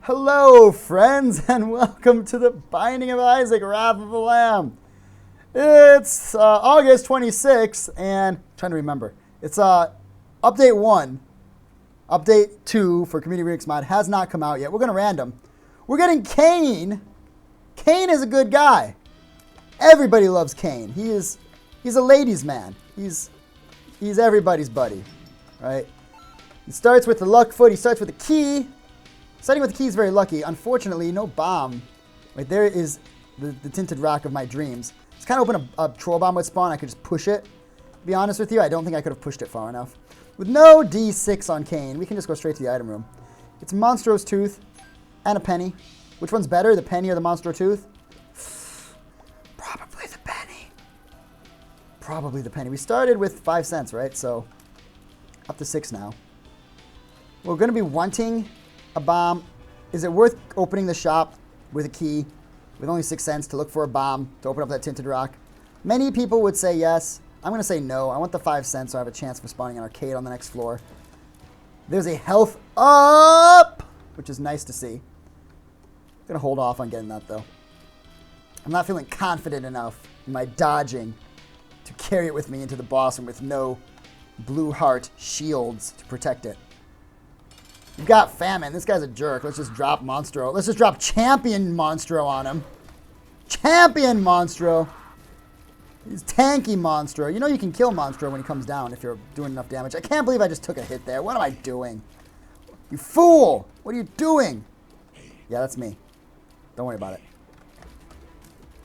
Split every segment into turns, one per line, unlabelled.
Hello, friends, and welcome to the Binding of Isaac, Wrath of the Lamb. It's August 26th, and I'm trying to remember. It's update 1. Update 2 for Community Remix Mod has not come out yet. We're going to random. We're getting Kane. Kane is a good guy. Everybody loves Kane. He's a ladies' man. He's everybody's buddy, right? He starts with the luck foot. He starts with the key. Starting with the key is very lucky. Unfortunately, no bomb. Right there is the tinted rock of my dreams. It's kind of hoping a troll bomb would spawn. I could just push it. To be honest with you, I don't think I could have pushed it far enough. With no D6 on Kane, we can just go straight to the item room. It's Monstro's Tooth and a penny. Which one's better, the penny or the Monstro Tooth? Probably the penny. Probably the penny. We started with 5 cents, right? So up to 6 now. We're going to be wanting a bomb. Is it worth opening the shop with a key with only 6 cents to look for a bomb to open up that tinted rock? Many people would say yes. I'm going to say no. I want the 5 cents so I have a chance for spawning an arcade on the next floor. There's a health up, which is nice to see. I'm going to hold off on getting that though. I'm not feeling confident enough in my dodging to carry it with me into the boss room with no blue heart shields to protect it. You've got Famine. This guy's a jerk. Let's just drop Monstro. Let's just drop Champion Monstro on him. Champion Monstro. He's tanky Monstro. You know you can kill Monstro when he comes down if you're doing enough damage. I can't believe I just took a hit there. What am I doing? You fool! What are you doing? Yeah, that's me. Don't worry about it.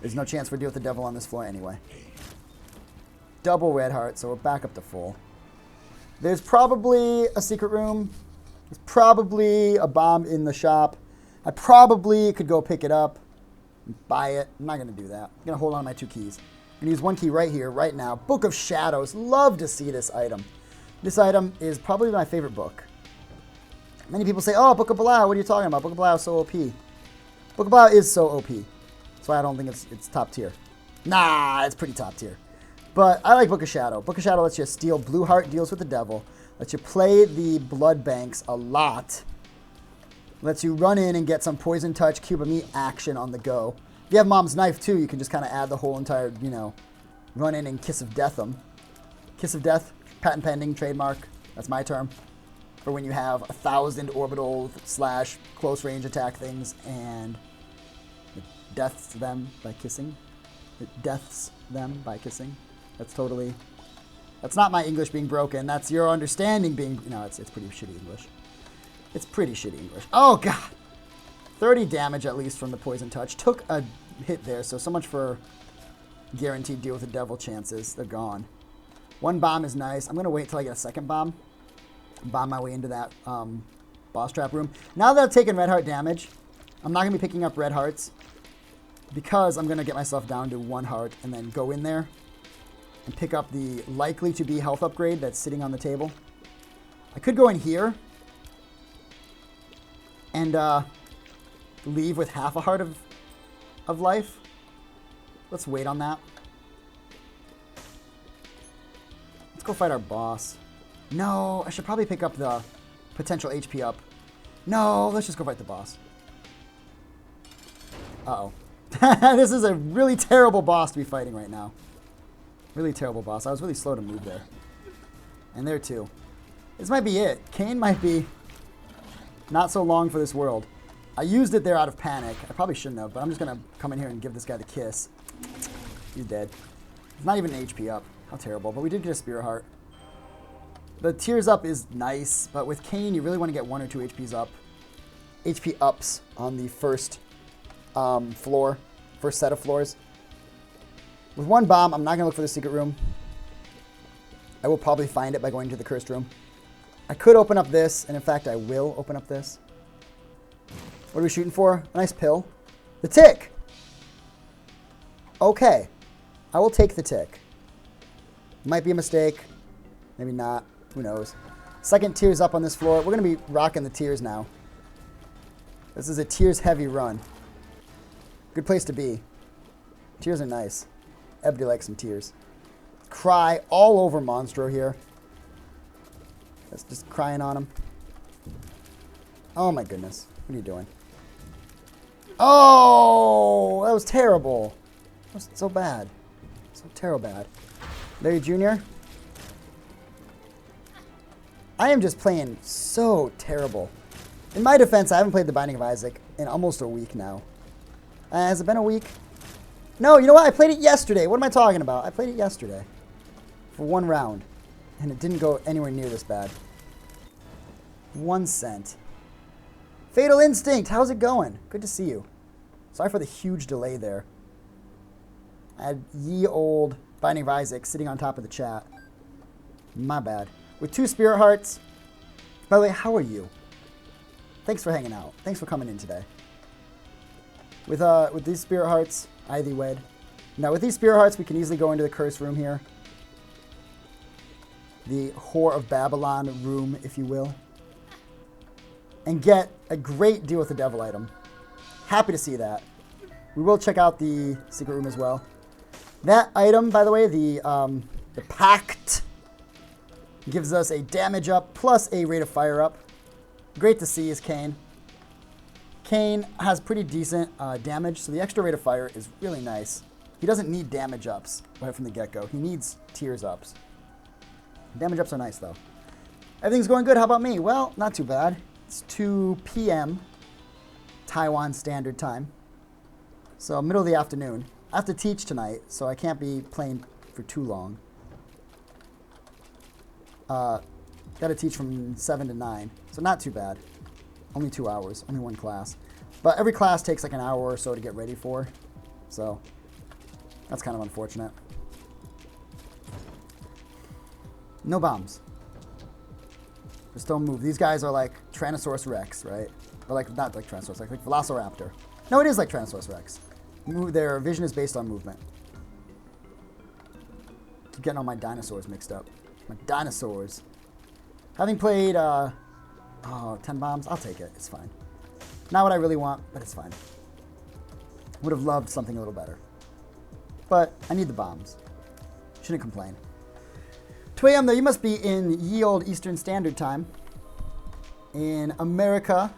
There's no chance for deal with the devil on this floor anyway. Double red heart, so we're back up to full. There's probably a secret room. There's probably a bomb in the shop. I probably could go pick it up and buy it. I'm not going to do that. I'm going to hold on to my 2 keys. I'm going to use 1 key right here, right now. Book of Shadows. Love to see this item. This item is probably my favorite book. Many people say, oh, Book of Belial, what are you talking about? Book of Belial is so OP. Book of Belial is so OP. That's why I don't think it's top tier. Nah, it's pretty top tier. But I like Book of Shadow. Book of Shadow lets you steal Blue Heart, deals with the devil. Lets you play the blood banks a lot. Lets you run in and get some Poison Touch, Cube of Meat action on the go. If you have Mom's Knife too, you can just kind of add the whole entire, you know, run in and Kiss of Death them. Kiss of Death, patent pending, trademark. That's my term. For when you have 1,000 orbital / close range attack things and it deaths them by kissing. It deaths them by kissing. That's not my English being broken. That's your understanding being... No, it's pretty shitty English. It's pretty shitty English. Oh, God. 30 damage at least from the Poison Touch. Took a hit there, so much for guaranteed deal with the devil chances. They're gone. 1 bomb is nice. I'm going to wait till I get a second bomb. Bomb my way into that boss trap room. Now that I've taken red heart damage, I'm not going to be picking up red hearts because I'm going to get myself down to 1 heart and then go in there and pick up the likely to be health upgrade that's sitting on the table. I could go in here and leave with half a heart of life. Let's wait on that. Let's go fight our boss. No, I should probably pick up the potential HP up. No, let's just go fight the boss. Uh-oh. This is a really terrible boss to be fighting right now. Really terrible boss. I was really slow to move there. And there too. This might be it. Kane might be not so long for this world. I used it there out of panic. I probably shouldn't have, but I'm just going to come in here and give this guy the kiss. He's dead. He's not even an HP up. How terrible. But we did get a Spirit Heart. The Tears Up is nice, but with Kane, you really want to get 1 or 2 HPs up. HP ups on the first floor. First set of floors. With 1 bomb, I'm not going to look for the secret room. I will probably find it by going to the cursed room. I could open up this, and in fact, I will open up this. What are we shooting for? A nice pill. The tick! Okay. I will take the tick. Might be a mistake. Maybe not. Who knows? Second Tears up on this floor. We're going to be rocking the Tears now. This is a Tears-heavy run. Good place to be. Tears are nice. Everybody likes some tears. Cry all over Monstro here. That's just crying on him. Oh my goodness. What are you doing? Oh, that was terrible. That was so bad. So terrible bad. Larry Jr. I am just playing so terrible. In my defense, I haven't played The Binding of Isaac in almost a week now. Has it been a week? No, you know what? I played it yesterday. What am I talking about? I played it yesterday for 1 round, and it didn't go anywhere near this bad. 1 cent. Fatal Instinct, how's it going? Good to see you. Sorry for the huge delay there. I had ye old Binding of Isaac sitting on top of the chat. My bad. With 2 Spirit Hearts. By the way, how are you? Thanks for hanging out. Thanks for coming in today. With these Spirit Hearts, I thee wed. Now with these Spirit Hearts, we can easily go into the curse room here. The Whore of Babylon room, if you will. And get a great deal with the devil item. Happy to see that. We will check out the secret room as well. That item, by the way, the Pact, gives us a damage up plus a rate of fire up. Great to see is Kane. Kane has pretty decent damage, so the extra rate of fire is really nice. He doesn't need damage ups right from the get-go. He needs tears ups. Damage ups are nice, though. Everything's going good. How about me? Well, not too bad. It's 2 p.m. Taiwan Standard Time. So middle of the afternoon. I have to teach tonight, so I can't be playing for too long. Got to teach from 7 to 9, so not too bad. Only 2 hours, only 1 class. But every class takes like an hour or so to get ready for. So that's kind of unfortunate. No bombs. Just don't move. These guys are like Tyrannosaurus Rex, right? Or like, not like Tyrannosaurus, like Velociraptor. No, it is like Tyrannosaurus Rex. Their vision is based on movement. Keep getting all my dinosaurs mixed up. My dinosaurs. Having played 10 bombs, I'll take it. It's fine. Not what I really want, but it's fine. Would have loved something a little better. But I need the bombs. Shouldn't complain. 2 a.m. though, you must be in ye old Eastern Standard Time. In America.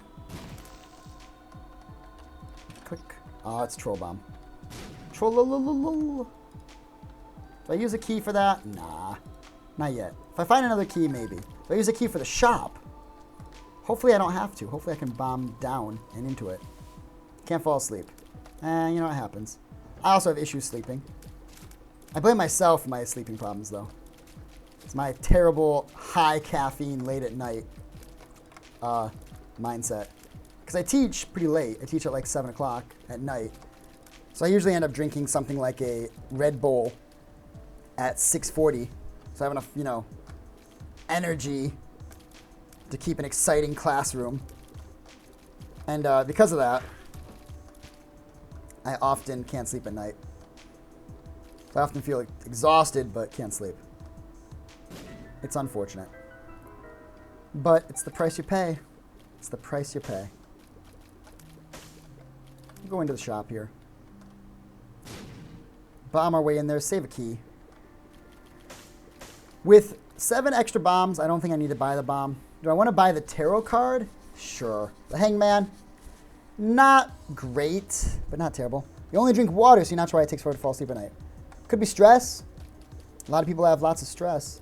Click. Oh, it's Troll Bomb. Troll. Do I use a key for that? Nah. Not yet. If I find another key, maybe. Do I use a key for the shop? Hopefully I don't have to. Hopefully I can bomb down and into it. Can't fall asleep. You know what happens. I also have issues sleeping. I blame myself for my sleeping problems, though. It's my terrible high caffeine late at night mindset. Because I teach pretty late. I teach at like 7 o'clock at night. So I usually end up drinking something like a Red Bull at 6:40. So I have enough, you know, energy to keep an exciting classroom. And because of that, I often can't sleep at night. So I often feel exhausted, but can't sleep. It's unfortunate. But it's the price you pay. It's the price you pay. We'll go into the shop here. Bomb our way in there, save a key. With 7 extra bombs, I don't think I need to buy the bomb. Do I want to buy the tarot card? Sure. The Hangman, not great, but not terrible. You only drink water, so you're not sure why it takes forever to fall asleep at night. Could be stress. A lot of people have lots of stress.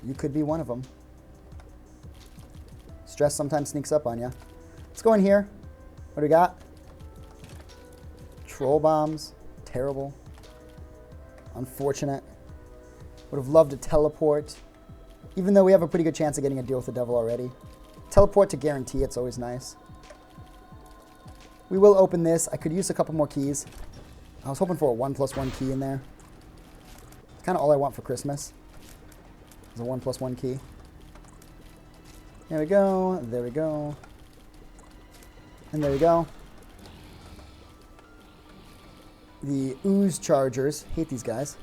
You could be one of them. Stress sometimes sneaks up on you. Let's go in here. What do we got? Troll bombs. Terrible. Unfortunate. Would have loved to teleport. Even though we have a pretty good chance of getting a deal with the devil already. Teleport to guarantee, it's always nice. We will open this. I could use a couple more keys. I was hoping for a 1+1 key in there. It's kind of all I want for Christmas. Is a 1+1 key. There we go. There we go. And there we go. The ooze chargers. Hate these guys.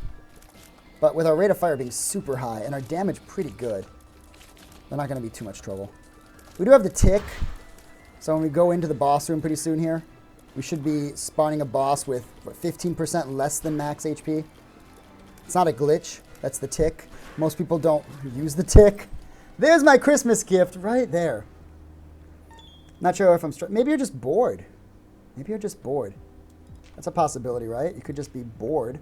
But with our rate of fire being super high and our damage pretty good, they're not going to be too much trouble. We do have the tick. So when we go into the boss room pretty soon here, we should be spawning a boss with, what, 15% less than max HP. It's not a glitch. That's the tick. Most people don't use the tick. There's my Christmas gift right there. Not sure if I'm... Maybe you're just bored. Maybe you're just bored. That's a possibility, right? You could just be bored.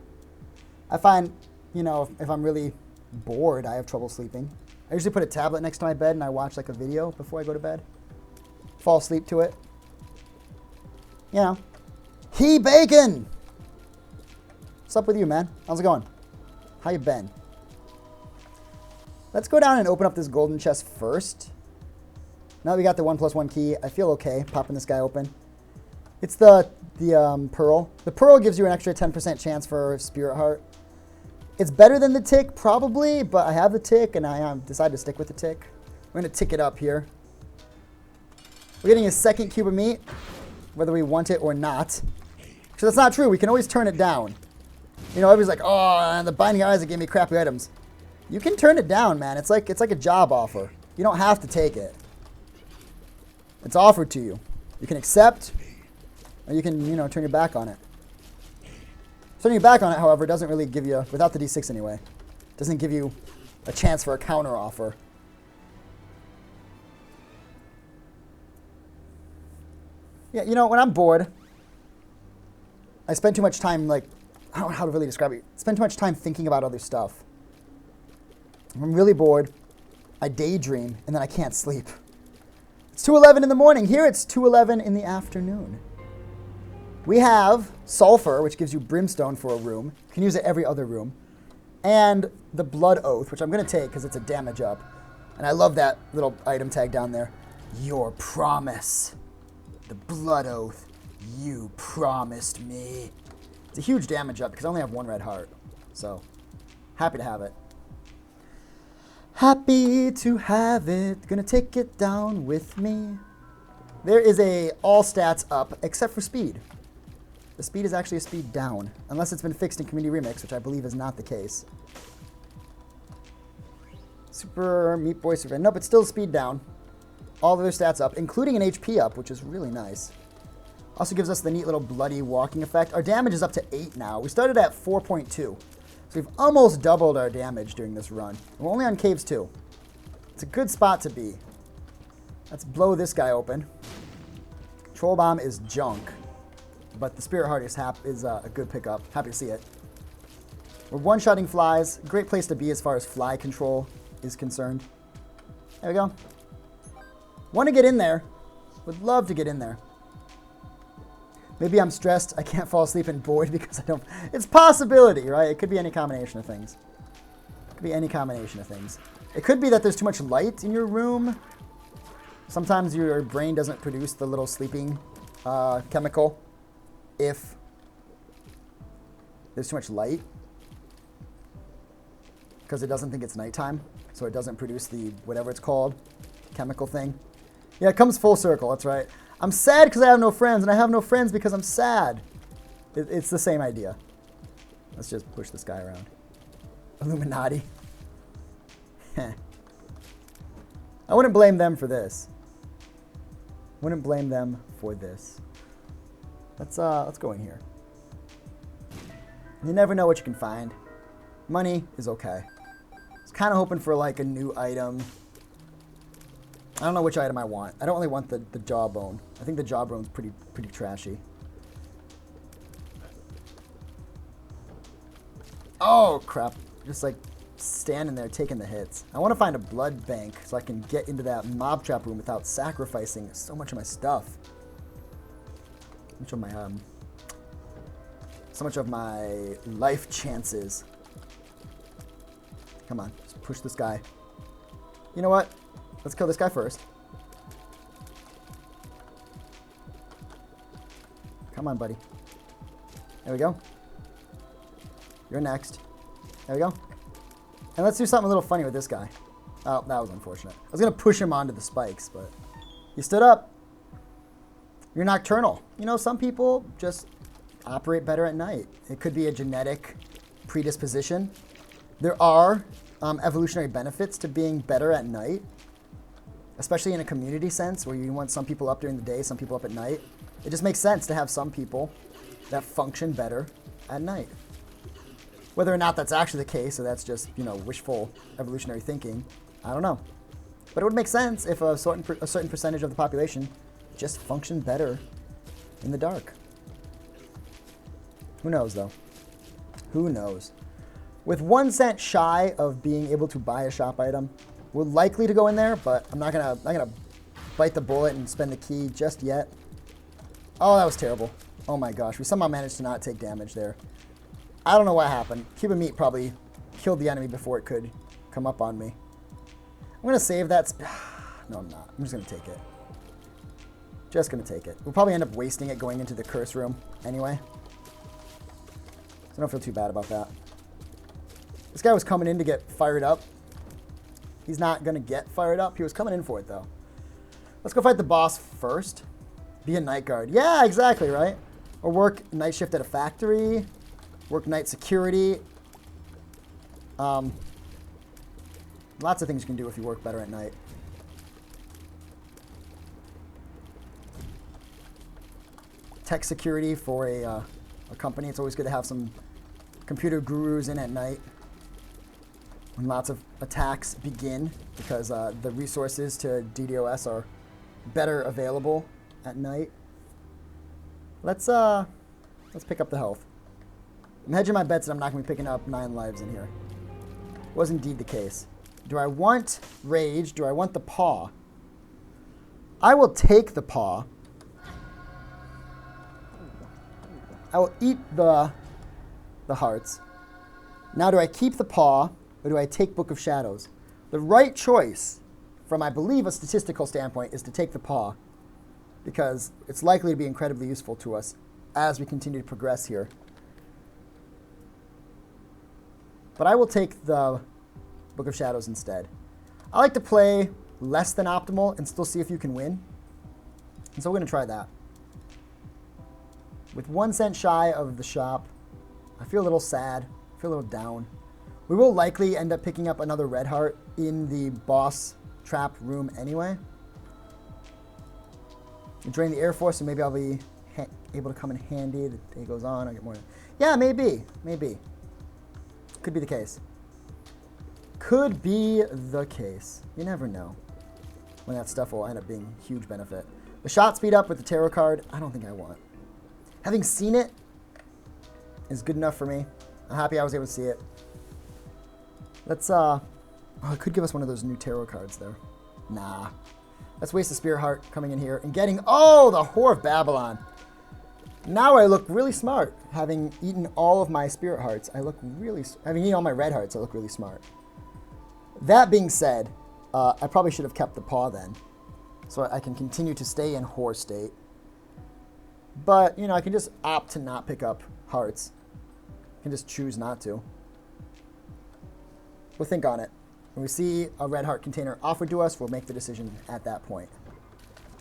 I find, you know, if I'm really bored, I have trouble sleeping. I usually put a tablet next to my bed and I watch like a video before I go to bed. Fall asleep to it. You know. He Bacon! What's up with you, man? How's it going? How you been? Let's go down and open up this golden chest first. Now that we got the 1+1 key, I feel okay popping this guy open. It's the pearl. The pearl gives you an extra 10% chance for Spirit Heart. It's better than the tick, probably, but I have the tick, and I decided to stick with the tick. We're going to tick it up here. We're getting a second cube of meat, whether we want it or not. So that's not true. We can always turn it down. You know, everybody's like, oh, the Binding Eyes that gave me crappy items. You can turn it down, man. It's like a job offer. You don't have to take it. It's offered to you. You can accept, or you can, you know, turn your back on it. Turning your back on it, however, doesn't really give you, without the D6 anyway, doesn't give you a chance for a counter offer. Yeah, you know, when I'm bored, I spend too much time, like, I don't know how to really describe it. I spend too much time thinking about other stuff. If I'm really bored, I daydream, and then I can't sleep. It's 2:11 in the morning. Here it's 2:11 in the afternoon. We have Sulfur, which gives you Brimstone for a room. You can use it every other room. And the Blood Oath, which I'm going to take because it's a damage up. And I love that little item tag down there. Your promise. The Blood Oath. You promised me. It's a huge damage up because I only have one red heart. So, happy to have it. Happy to have it. Gonna take it down with me. There is a all stats up except for speed. The speed is actually a speed down, unless it's been fixed in Community Remix, which I believe is not the case. Super Meat Boy Survey. Nope, it's still speed down. All of their stats up, including an HP up, which is really nice. Also gives us the neat little bloody walking effect. Our damage is up to 8 now. We started at 4.2. So we've almost doubled our damage during this run. We're only on Caves 2. It's a good spot to be. Let's blow this guy open. Troll Bomb is junk. But the Spirit Heart is a good pickup. Happy to see it. We're one-shotting flies. Great place to be as far as fly control is concerned. There we go. Want to get in there. Would love to get in there. Maybe I'm stressed. I can't fall asleep and bored because I don't... It's possibility, right? It could be any combination of things. It could be any combination of things. It could be that there's too much light in your room. Sometimes your brain doesn't produce the little sleeping chemical if there's too much light, because it doesn't think it's nighttime, so it doesn't produce the whatever it's called chemical thing. Yeah, it comes full circle. That's right. I'm sad because I have no friends, and I have no friends because I'm sad. It's the same idea. Let's just push this guy around. Illuminati. I wouldn't blame them for this. Wouldn't blame them for this. Let's go in here. You never know what you can find. Money is okay. I was kind of hoping for like a new item. I don't know which item I want. I don't really want the jawbone. I think the jawbone's pretty trashy. Oh crap! Just like standing there taking the hits. I want to find a blood bank so I can get into that mob trap room without sacrificing so much of my stuff. So much of my life chances. Come on, just push this guy. You know what? Let's kill this guy first. Come on, buddy. There we go. You're next. There we go. And let's do something a little funny with this guy. Oh, that was unfortunate. I was going to push him onto the spikes, but he stood up. You're nocturnal. You know, some people just operate better at night. It could be a genetic predisposition. There are evolutionary benefits to being better at night, especially in a community sense where you want some people up during the day, some people up at night. It just makes sense to have some people that function better at night. Whether or not that's actually the case, or that's just, you know, wishful evolutionary thinking, I don't know. But it would make sense if a certain percentage of the population just functioned better in the dark. Who knows, though? Who knows? With 1 cent shy of being able to buy a shop item, we're likely to go in there, but I'm not gonna bite the bullet and spend the key just yet. Oh, that was terrible. Oh my gosh, we somehow managed to not take damage there. I don't know what happened. Cube of meat probably killed the enemy before it could come up on me. I'm gonna save that. No, I'm not. I'm just gonna take it. Just gonna take it. We'll probably end up wasting it going into the curse room anyway. So I don't feel too bad about that. This guy was coming in to get fired up. He's not going to get fired up. He was coming in for it, though. Let's go fight the boss first. Be a night guard. Yeah, exactly, right? Or work night shift at a factory. Work night security. Lots of things you can do if you work better at night. Tech security for a company. It's always good to have some computer gurus in at night when lots of attacks begin, because the resources to DDoS are better available at night. Let's pick up the health. I'm hedging my bets that I'm not going to be picking up 9 lives in here. Was indeed the case. Do I want rage? Do I want the paw? I will take the paw. I will eat the hearts. Now, do I keep the paw, or do I take Book of Shadows? The right choice, from I believe a statistical standpoint, is to take the paw, because it's likely to be incredibly useful to us as we continue to progress here. But I will take the Book of Shadows instead. I like to play less than optimal and still see if you can win. And so we're going to try that. With 1 cent shy of the shop, I feel a little sad. I feel a little down. We will likely end up picking up another red heart in the boss trap room anyway. Drain the Air Force, so maybe I'll be able to come in handy. The day goes on, I get more. Yeah, maybe. Maybe. Could be the case. Could be the case. You never know when that stuff will end up being a huge benefit. The shot speed up with the tarot card, I don't think I want. Having seen it is good enough for me. I'm happy I was able to see it. Let's, oh, it could give us one of those new tarot cards there. Nah. Let's waste the Spirit Heart coming in here and getting, oh, the Whore of Babylon. Now I look really smart. Having eaten all of my Spirit Hearts, I look really, having eaten all my Red Hearts, I look really smart. That being said, I probably should have kept the paw then, so I can continue to stay in whore state. But, you know, I can just opt to not pick up hearts. I can just choose not to. We'll think on it. When we see a red heart container offered to us, we'll make the decision at that point.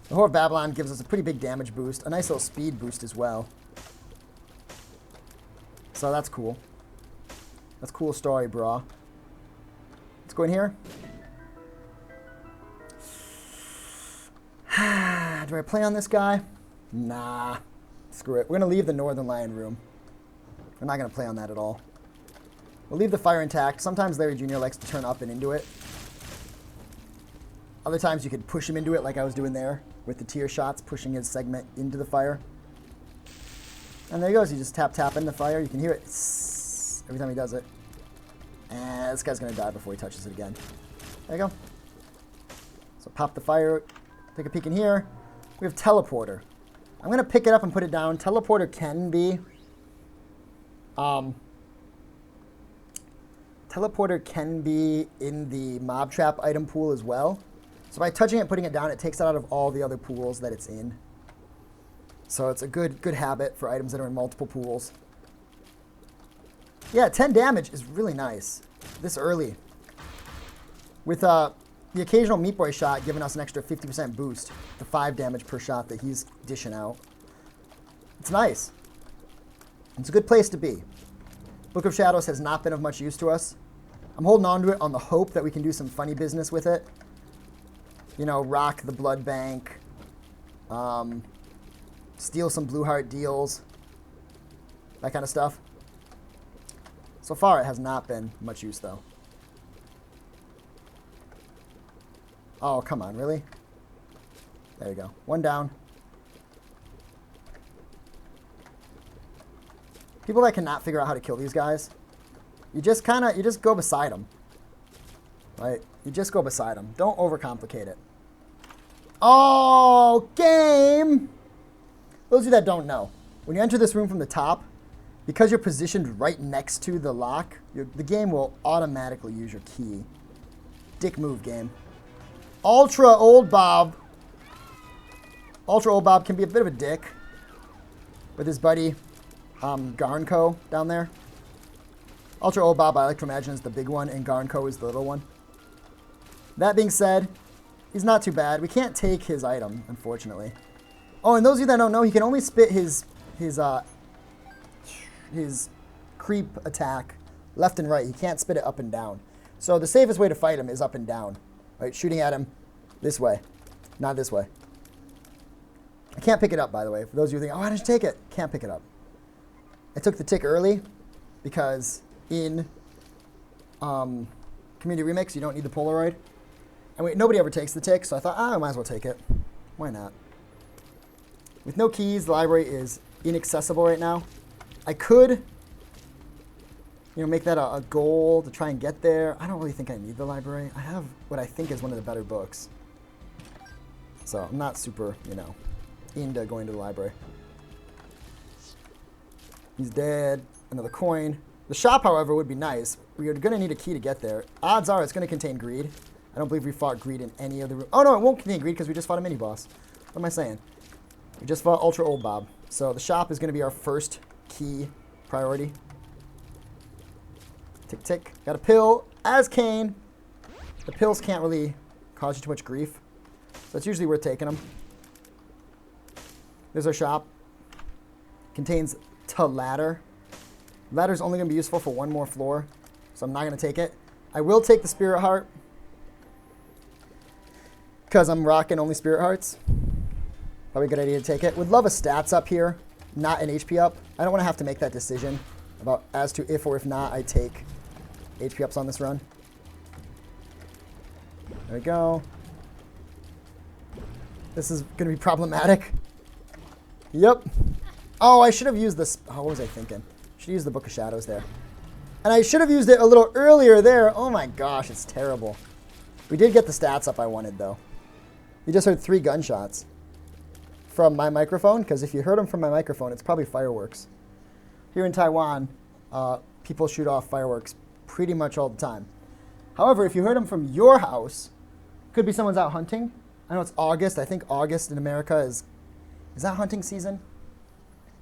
The Whore of Babylon gives us a pretty big damage boost, a nice little speed boost as well. So that's cool. That's a cool story, brah. Let's go in here. Do I play on this guy? Nah. Screw it. We're going to leave the Northern Lion room. We're not going to play on that at all. We'll leave the fire intact. Sometimes Larry Jr. likes to turn up and into it. Other times you could push him into it like I was doing there with the tear shots, pushing his segment into the fire. And there he goes. You just tap in the fire. You can hear it every time he does it. And this guy's going to die before he touches it again. There you go. So pop the fire. Take a peek in here. We have Teleporter. I'm going to pick it up and put it down. Teleporter can be... Teleporter can be in the mob trap item pool as well. So by touching it and putting it down, it takes it out of all the other pools that it's in. So it's a good habit for items that are in multiple pools. Yeah, 10 damage is really nice this early. With the occasional Meat Boy shot giving us an extra 50% boost to 5 damage per shot that he's dishing out. It's nice. It's a good place to be. Book of Shadows has not been of much use to us. I'm holding on to it on the hope that we can do some funny business with it. You know, rock the blood bank. Steal some blue heart deals. That kind of stuff. So far, it has not been much use, though. Oh, come on, really? There you go. One down. People that cannot figure out how to kill these guys, you just go beside them. Right? You just go beside them. Don't overcomplicate it. Oh, game! Those of you that don't know, when you enter this room from the top, because you're positioned right next to the lock, the game will automatically use your key. Dick move, game. Ultra Old Bob. Ultra Old Bob can be a bit of a dick with his buddy Garnco down there. Ultra Old Bob, I like to imagine, is the big one, and Garnco is the little one. That being said, he's not too bad. We can't take his item, unfortunately. Oh, and those of you that don't know, he can only spit his creep attack left and right. He can't spit it up and down. So the safest way to fight him is up and down. Right, shooting at him this way, not this way. I can't pick it up, by the way. For those of you who think, oh, why didn't you take it? Can't pick it up. I took the tick early because in Community Remix, you don't need the Polaroid. And nobody ever takes the tick, so I thought, I might as well take it. Why not? With no keys, the library is inaccessible right now. I could, make that a goal to try and get there. I don't really think I need the library. I have what I think is one of the better books. So I'm not super, into going to the library. He's dead. Another coin. The shop, however, would be nice. We are going to need a key to get there. Odds are it's going to contain greed. I don't believe we fought greed in any of the rooms. Oh, no, it won't contain greed because we just fought a mini-boss. What am I saying? We just fought Ultra Old Bob. So the shop is going to be our first key priority. Tick, tick. Got a pill. As Kane. The pills can't really cause you too much grief. So it's usually worth taking them. There's our shop. Contains to ladder. Ladder's only going to be useful for one more floor. So I'm not going to take it. I will take the Spirit Heart. Because I'm rocking only Spirit Hearts. Probably a good idea to take it. Would love a stats up here, not an HP up. I don't want to have to make that decision about as to if or if not I take HP ups on this run. There we go. This is going to be problematic. Yep. Oh, I should have used this. Oh, what was I thinking? Should have used the Book of Shadows there. And I should have used it a little earlier there. Oh my gosh, it's terrible. We did get the stats up I wanted, though. You just heard 3 gunshots from my microphone, because if you heard them from my microphone, it's probably fireworks. Here in Taiwan, people shoot off fireworks pretty much all the time. However, if you heard them from your house, could be someone's out hunting. I know it's August. I think August in America is that hunting season?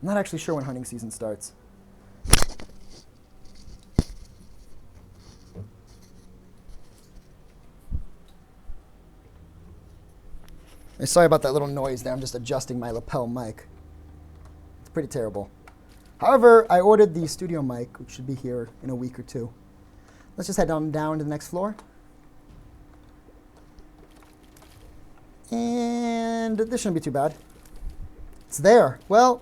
I'm not actually sure when hunting season starts. Sorry about that little noise there. I'm just adjusting my lapel mic. It's pretty terrible. However, I ordered the studio mic, which should be here in a week or 2. Let's just head down to the next floor. And this shouldn't be too bad. It's there. Well,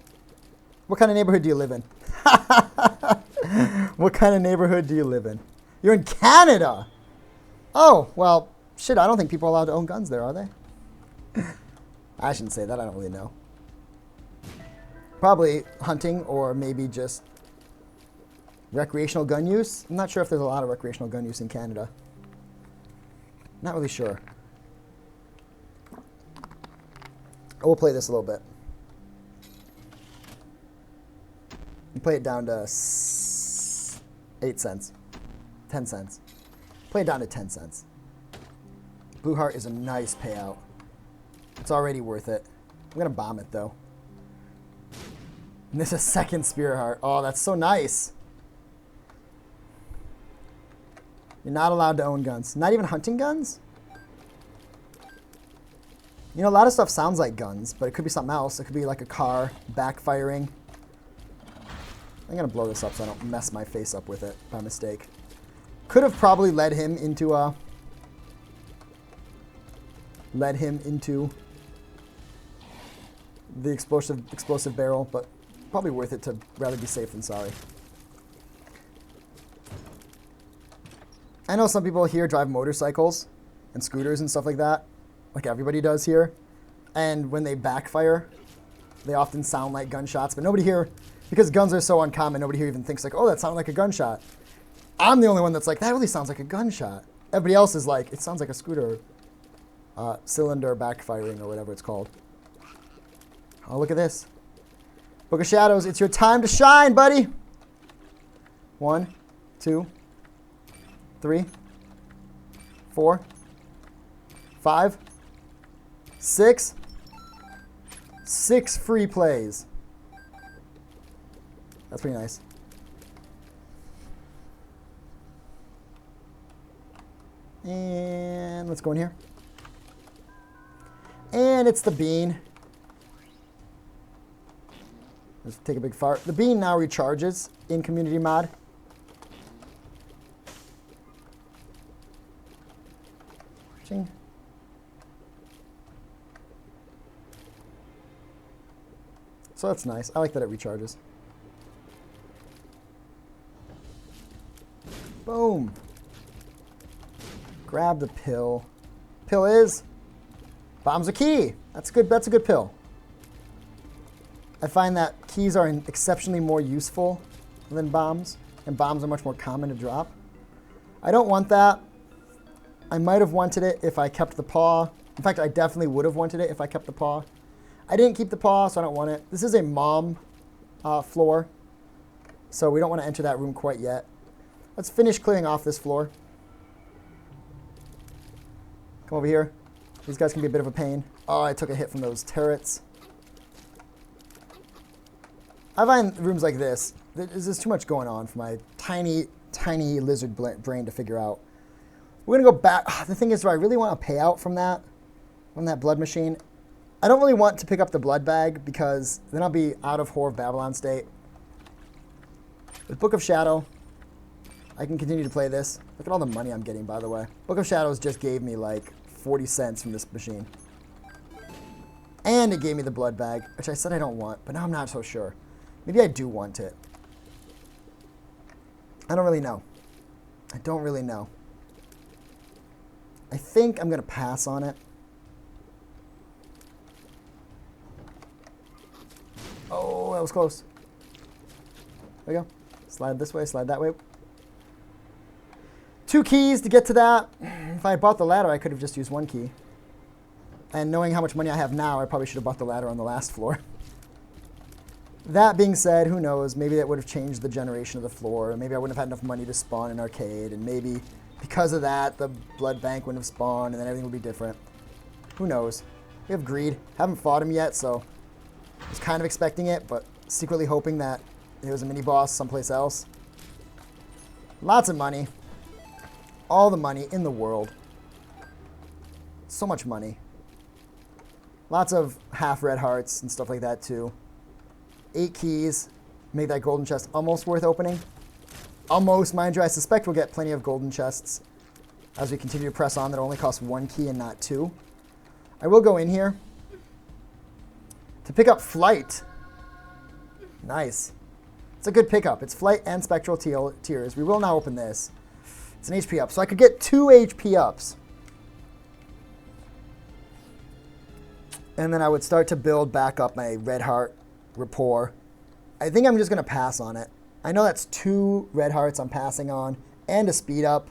what kind of neighborhood do you live in? What kind of neighborhood do you live in? You're in Canada. Oh, well, shit, I don't think people are allowed to own guns there, are they? I shouldn't say that. I don't really know. Probably hunting or maybe just recreational gun use. I'm not sure if there's a lot of recreational gun use in Canada. Not really sure. We'll play this a little bit. And play it down to 8 cents. 10 cents. Play it down to 10 cents. Blue Heart is a nice payout. It's already worth it. I'm going to bomb it, though. And this is a second Spirit Heart. Oh, that's so nice. You're not allowed to own guns. Not even hunting guns? A lot of stuff sounds like guns, but it could be something else. It could be like a car backfiring. I'm going to blow this up so I don't mess my face up with it by mistake. Could have probably led him into the explosive barrel, but probably worth it to rather be safe than sorry. I know some people here drive motorcycles and scooters and stuff like that, like everybody does here. And when they backfire, they often sound like gunshots, but nobody here Because guns are so uncommon, nobody here even thinks like, oh, that sounded like a gunshot. I'm the only one that's like, that really sounds like a gunshot. Everybody else is like, it sounds like a scooter cylinder backfiring or whatever it's called. Oh, look at this. Book of Shadows, it's your time to shine, buddy. 1, 2, 3, 4, 5, 6. 6 free plays. That's pretty nice. And let's go in here. And it's the bean. Let's take a big fart. The bean now recharges in community mod. Ching. So that's nice. I like that it recharges. Boom. Grab the pill. Pill is bombs a key. That's good. That's a good pill. I find that keys are exceptionally more useful than bombs, and bombs are much more common to drop. I don't want that. I might have wanted it if I kept the paw. In fact, I definitely would have wanted it if I kept the paw. I didn't keep the paw, so I don't want it. This is a mom floor, so we don't want to enter that room quite yet. Let's finish clearing off this floor. Come over here. These guys can be a bit of a pain. Oh, I took a hit from those turrets. I find rooms like this, there's just too much going on for my tiny, tiny lizard brain to figure out. We're going to go back. The thing is, do I really want a payout from that blood machine? I don't really want to pick up the blood bag because then I'll be out of Whore of Babylon state. With Book of Shadow, I can continue to play this. Look at all the money I'm getting, by the way. Book of Shadows just gave me like 40 cents from this machine. And it gave me the blood bag, which I said I don't want, but now I'm not so sure. Maybe I do want it. I don't really know. I don't really know. I think I'm going to pass on it. Oh, that was close. There we go. Slide this way, slide that way. 2 keys to get to that. If I had bought the ladder, I could have just used 1 key. And knowing how much money I have now, I probably should have bought the ladder on the last floor. That being said, who knows? Maybe that would have changed the generation of the floor. Maybe I wouldn't have had enough money to spawn an arcade. And maybe because of that, the blood bank wouldn't have spawned and then everything would be different. Who knows? We have greed. Haven't fought him yet, so I was kind of expecting it, but secretly hoping that there was a mini-boss someplace else. Lots of money. All the money in the world. So much money. Lots of half red hearts and stuff like that, too. 8 keys. Make that golden chest almost worth opening. Almost, mind you. I suspect we'll get plenty of golden chests as we continue to press on that only cost 1 key and not 2. I will go in here to pick up Flight. Nice. It's a good pickup. It's Flight and Spectral Tears. We will now open this. It's an HP up. So I could get 2 HP ups. And then I would start to build back up my red heart rapport. I think I'm just going to pass on it. I know that's 2 red hearts I'm passing on and a speed up.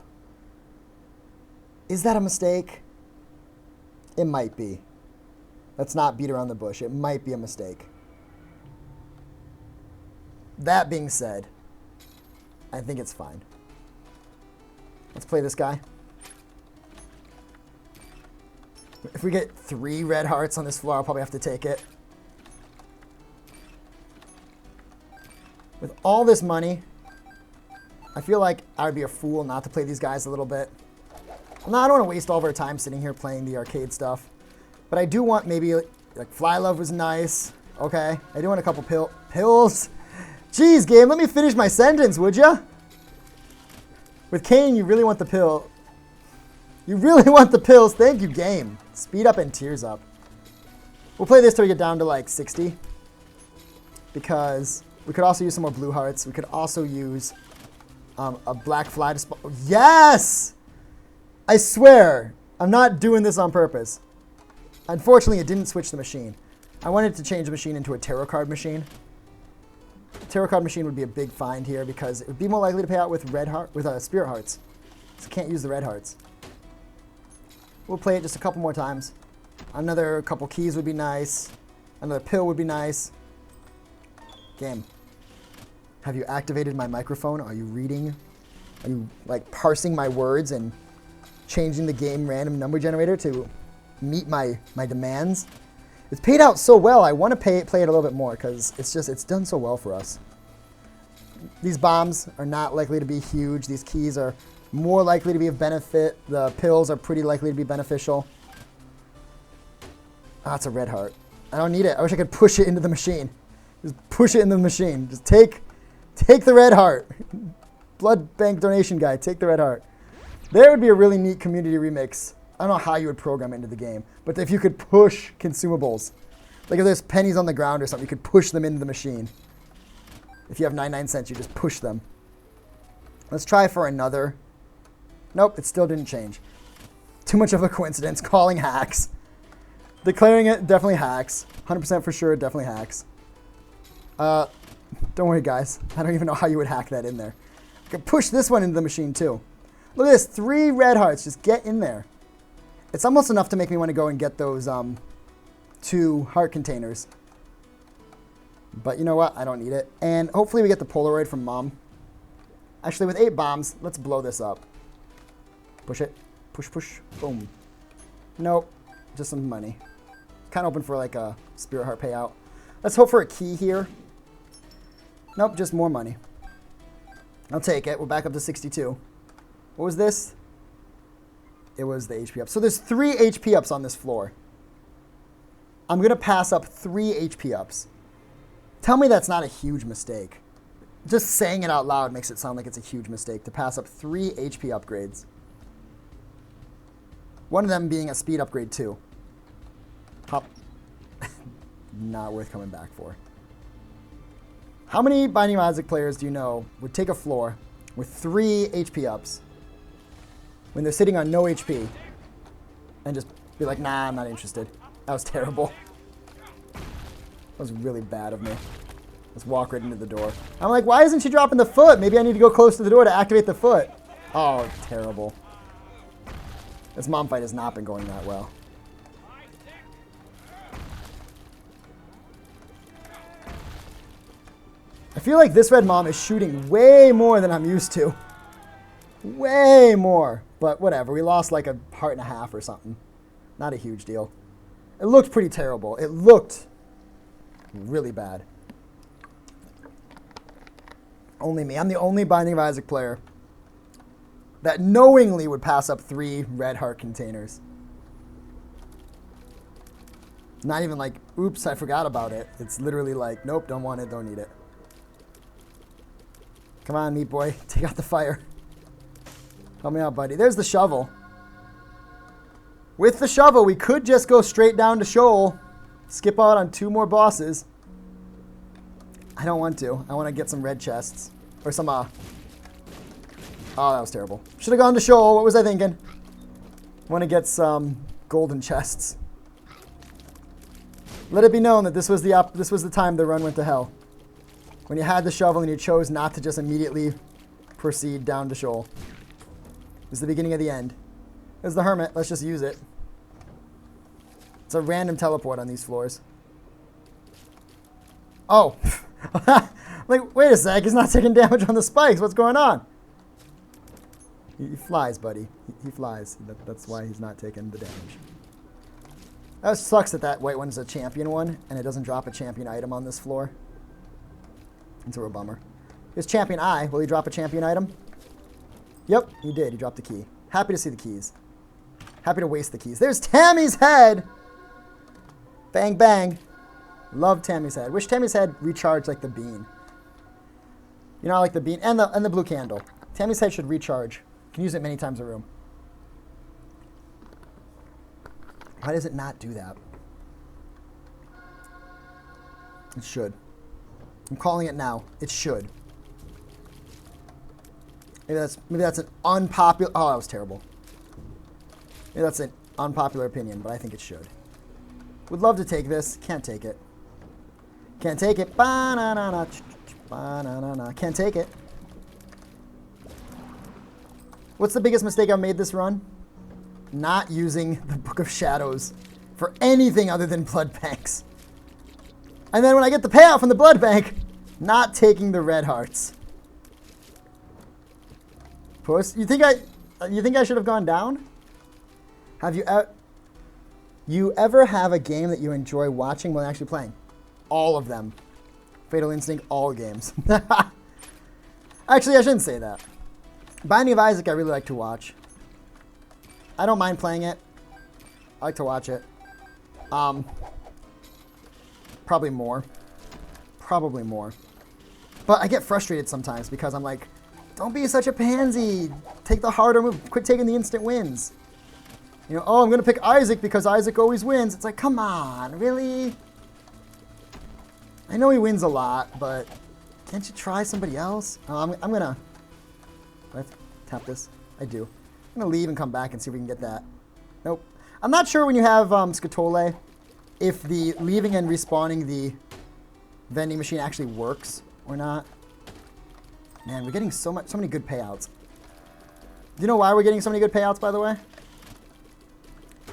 Is that a mistake? It might be. Let's not beat around the bush. It might be a mistake. That being said, I think it's fine. Let's play this guy. If we get 3 red hearts on this floor, I'll probably have to take it. With all this money, I feel like I would be a fool not to play these guys a little bit. I don't want to waste all of our time sitting here playing the arcade stuff. But I do want maybe, like Fly Love was nice. Okay. I do want a couple pills. Jeez, game, let me finish my sentence, would ya? With Kane, you really want the pill. You really want the pills. Thank you, game. Speed up and tears up. We'll play this till we get down to like 60. Because we could also use some more blue hearts. We could also use a black fly to spawn. Yes! I swear, I'm not doing this on purpose. Unfortunately, it didn't switch the machine. I wanted to change the machine into a tarot card machine. Tarot card machine would be a big find here because it would be more likely to pay out with spirit hearts. So can't use the red hearts. We'll play it just a couple more times. Another couple keys would be nice. Another pill would be nice. Game. Have you activated my microphone? Are you reading? Are you like parsing my words and changing the game random number generator to meet my demands? It's paid out so well. I want to play it a little bit more because it's done so well for us. These bombs are not likely to be huge. These keys are more likely to be of benefit. The pills are pretty likely to be beneficial. Ah, it's a red heart. I don't need it. I wish I could push it into the machine. Just push it into the machine. Just take the red heart. Blood bank donation guy, take the red heart. There would be a really neat community remix. I don't know how you would program it into the game, but if you could push consumables, like if there's pennies on the ground or something, you could push them into the machine. If you have 99 cents, you just push them. Let's try for another. Nope, it still didn't change. Too much of a coincidence. Calling hacks. Declaring it, definitely hacks. 100% for sure, definitely hacks. Don't worry, guys. I don't even know how you would hack that in there. I could push this one into the machine, too. Look at this. 3 red hearts. Just get in there. It's almost enough to make me want to go and get those 2 heart containers. But you know what? I don't need it. And hopefully we get the Polaroid from Mom. Actually, with 8 bombs, let's blow this up. Push it. Push, push. Boom. Nope. Just some money. Kind of open for like a spirit heart payout. Let's hope for a key here. Nope, just more money. I'll take it. We're back up to 62. What was this? It was the HP up. So there's 3 HP ups on this floor. I'm going to pass up 3 HP ups. Tell me that's not a huge mistake. Just saying it out loud makes it sound like it's a huge mistake to pass up 3 HP upgrades. One of them being a speed upgrade too. Hop. Not worth coming back for. How many Binding of Isaac players do you know would take a floor with 3 HP ups when they're sitting on no HP and just be like, nah, I'm not interested. That was terrible. That was really bad of me. Let's walk right into the door. I'm like, why isn't she dropping the foot? Maybe I need to go close to the door to activate the foot. Oh, terrible. This mom fight has not been going that well. I feel like this red mom is shooting way more than I'm used to. Way more. But whatever. We lost like a heart and a half or something. Not a huge deal. It looked pretty terrible. It looked really bad. Only me. I'm the only Binding of Isaac player that knowingly would pass up 3 red heart containers. Not even like, oops, I forgot about it. It's literally like, nope, don't want it, don't need it. Come on, meat boy. Take out the fire. Help me out, buddy. There's the shovel. With the shovel, we could just go straight down to Shoal. Skip out on 2 more bosses. I don't want to. I want to get some red chests. Or some, Oh, that was terrible. Should have gone to Shoal. What was I thinking? I want to get some golden chests. Let it be known that this was the time the run went to hell. When you had the shovel and you chose not to just immediately proceed down to Shoal. It was the beginning of the end. There's the hermit. Let's just use it. It's a random teleport on these floors. Oh. Like, wait a sec. He's not taking damage on the spikes. What's going on? He flies, buddy. He flies. That's why he's not taking the damage. That sucks that that white one is a champion one, and it doesn't drop a champion item on this floor. It's a real bummer. Here's Champion I. Will he drop a champion item? Yep, he did. He dropped the key. Happy to see the keys. Happy to waste the keys. There's Tammy's head! Bang, bang. Love Tammy's head. Wish Tammy's head recharged like the bean. You know, I like the bean and the blue candle. Tammy's head should recharge. You can use it many times a room. Why does it not do that? It should. I'm calling it now. It should. Maybe that's an unpopular... Oh, that was terrible. Maybe that's an unpopular opinion, but I think it should. Would love to take this. Can't take it. Can't take it. Ba-na-na-na. Ba-na-na-na. Can't take it. What's the biggest mistake I've made this run? Not using the Book of Shadows for anything other than blood banks. And then when I get the payout from the blood bank, not taking the red hearts. Puss, you think I should have gone down? Have you ever have a game that you enjoy watching while actually playing? All of them. Fatal Instinct, all games. Actually, I shouldn't say that. Binding of Isaac, I really like to watch. I don't mind playing it. I like to watch it. Probably more. Probably more. But I get frustrated sometimes because I'm like, don't be such a pansy. Take the harder move. Quit taking the instant wins. You know, oh, I'm going to pick Isaac because Isaac always wins. It's like, come on, really? I know he wins a lot, but can't you try somebody else? Oh, I'm going to... Do I have to tap this? I do. I'm going to leave and come back and see if we can get that. Nope. I'm not sure when you have Scatole if the leaving and respawning the vending machine actually works or not. Man, we're getting so many good payouts. Do you know why we're getting so many good payouts, by the way?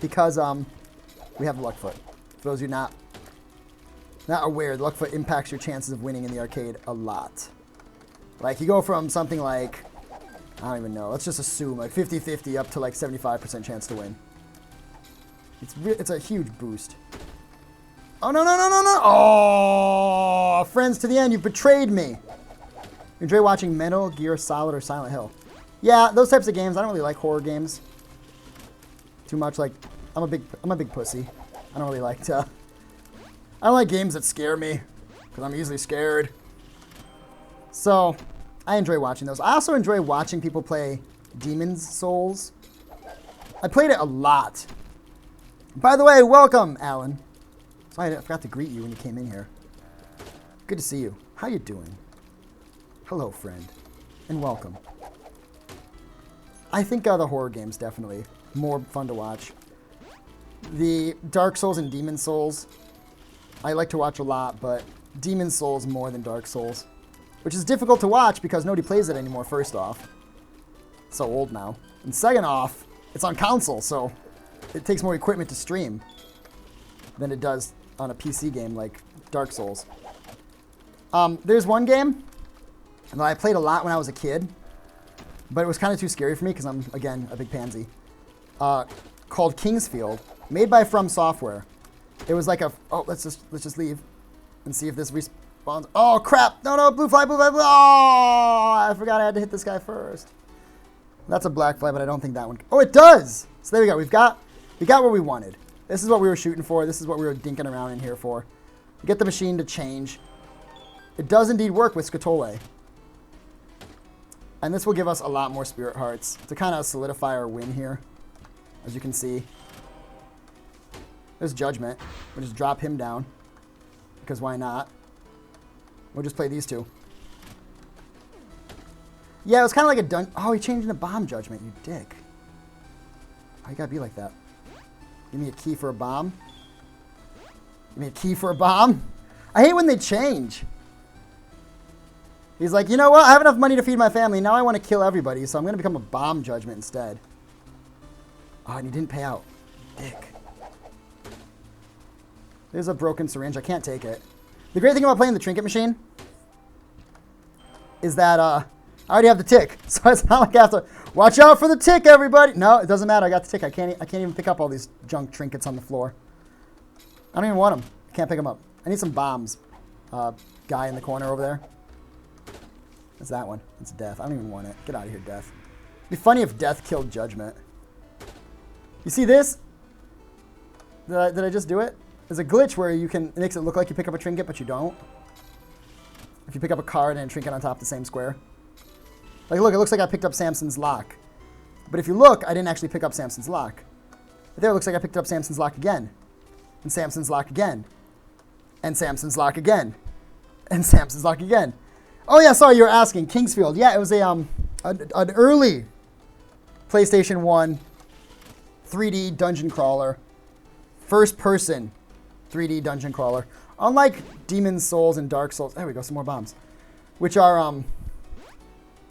Because we have Luckfoot. For those of you not aware, Luckfoot impacts your chances of winning in the arcade a lot. Like, you go from something like, I don't even know, let's just assume like 50-50 up to like 75% chance to win. It's a huge boost. Oh, no, no, no, no, no. Oh, friends to the end, you've betrayed me. You enjoy watching Metal Gear Solid or Silent Hill? Yeah, those types of games. I don't really like horror games too much. Like, I'm a big pussy. I don't really like to. I don't like games that scare me because I'm easily scared. So, I enjoy watching those. I also enjoy watching people play Demon's Souls. I played it a lot. By the way, welcome, Alan. Sorry, I forgot to greet you when you came in here. Good to see you. How you doing? Hello, friend, and welcome. I think the horror games definitely more fun to watch. The Dark Souls and Demon Souls, I like to watch a lot, but Demon Souls more than Dark Souls, which is difficult to watch because nobody plays it anymore, first off. It's so old now. And second off, it's on console, so it takes more equipment to stream than it does on a PC game like Dark Souls. There's one game that I played a lot when I was a kid, but it was kind of too scary for me because I'm, again, a big pansy, called Kingsfield, made by From Software. It was like a, oh, let's just leave and see if this respawns. Oh, crap. No, no, blue fly, blue fly, blue. Oh, I forgot I had to hit this guy first. That's a black fly, but I don't think that one. Oh, it does. So there we go. We got what we wanted. This is what we were shooting for. This is what we were dinking around in here for. We get the machine to change. It does indeed work with Scatole. And this will give us a lot more spirit hearts to kind of solidify our win here, as you can see. There's Judgment. We'll just drop him down, because why not? We'll just play these two. Yeah, it was kind of like a dun... Oh, he changed into Bomb Judgment, you dick. Why you gotta be like that? Give me a key for a bomb. Give me a key for a bomb. I hate when they change. He's like, you know what? I have enough money to feed my family. Now I want to kill everybody, so I'm going to become a Bomb Judgment instead. Oh, and he didn't pay out. Dick. There's a broken syringe. I can't take it. The great thing about playing the trinket machine is that I already have the tick. So it's not like I have to watch out for the tick, everybody. No, it doesn't matter. I got the tick. I can't even pick up all these junk trinkets on the floor. I don't even want them. I can't pick them up. I need some bombs. Guy in the corner over there. That's that one. It's Death. I don't even want it. Get out of here, Death. It'd be funny if Death killed Judgment. You see this? Did I just do it? There's a glitch where you can... It makes it look like you pick up a trinket, but you don't. If you pick up a card and a trinket on top of the same square. Like, look, it looks like I picked up Samson's lock. But if you look, I didn't actually pick up Samson's lock. But there, it looks like I picked up Samson's lock again. And Samson's lock again. And Samson's lock again. And Samson's lock again. Oh, yeah, sorry, you were asking. Kingsfield. Yeah, it was an early PlayStation 1 3D dungeon crawler. First-person 3D dungeon crawler. Unlike Demon's Souls and Dark Souls. There we go, some more bombs. which are,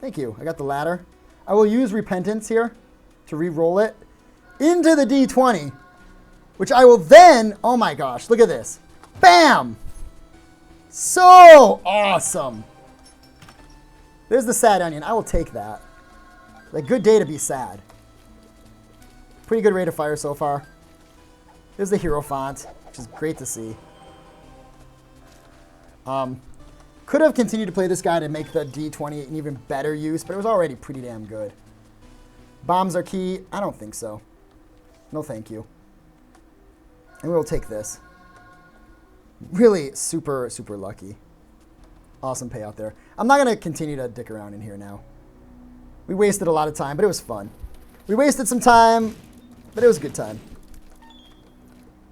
thank you, I got the ladder. I will use Repentance here to re-roll it into the D20, which I will then, oh my gosh, look at this. Bam! So awesome. There's the sad onion. I will take that. Like, good day to be sad. Pretty good rate of fire so far. There's the hero font, which is great to see. Could have continued to play this guy to make the D20 an even better use, but it was already pretty damn good. Bombs are key. I don't think so. No thank you. And we'll take this. Really super, super lucky. Awesome payout there. I'm not going to continue to dick around in here now. We wasted a lot of time, but it was fun. We wasted some time, but it was a good time.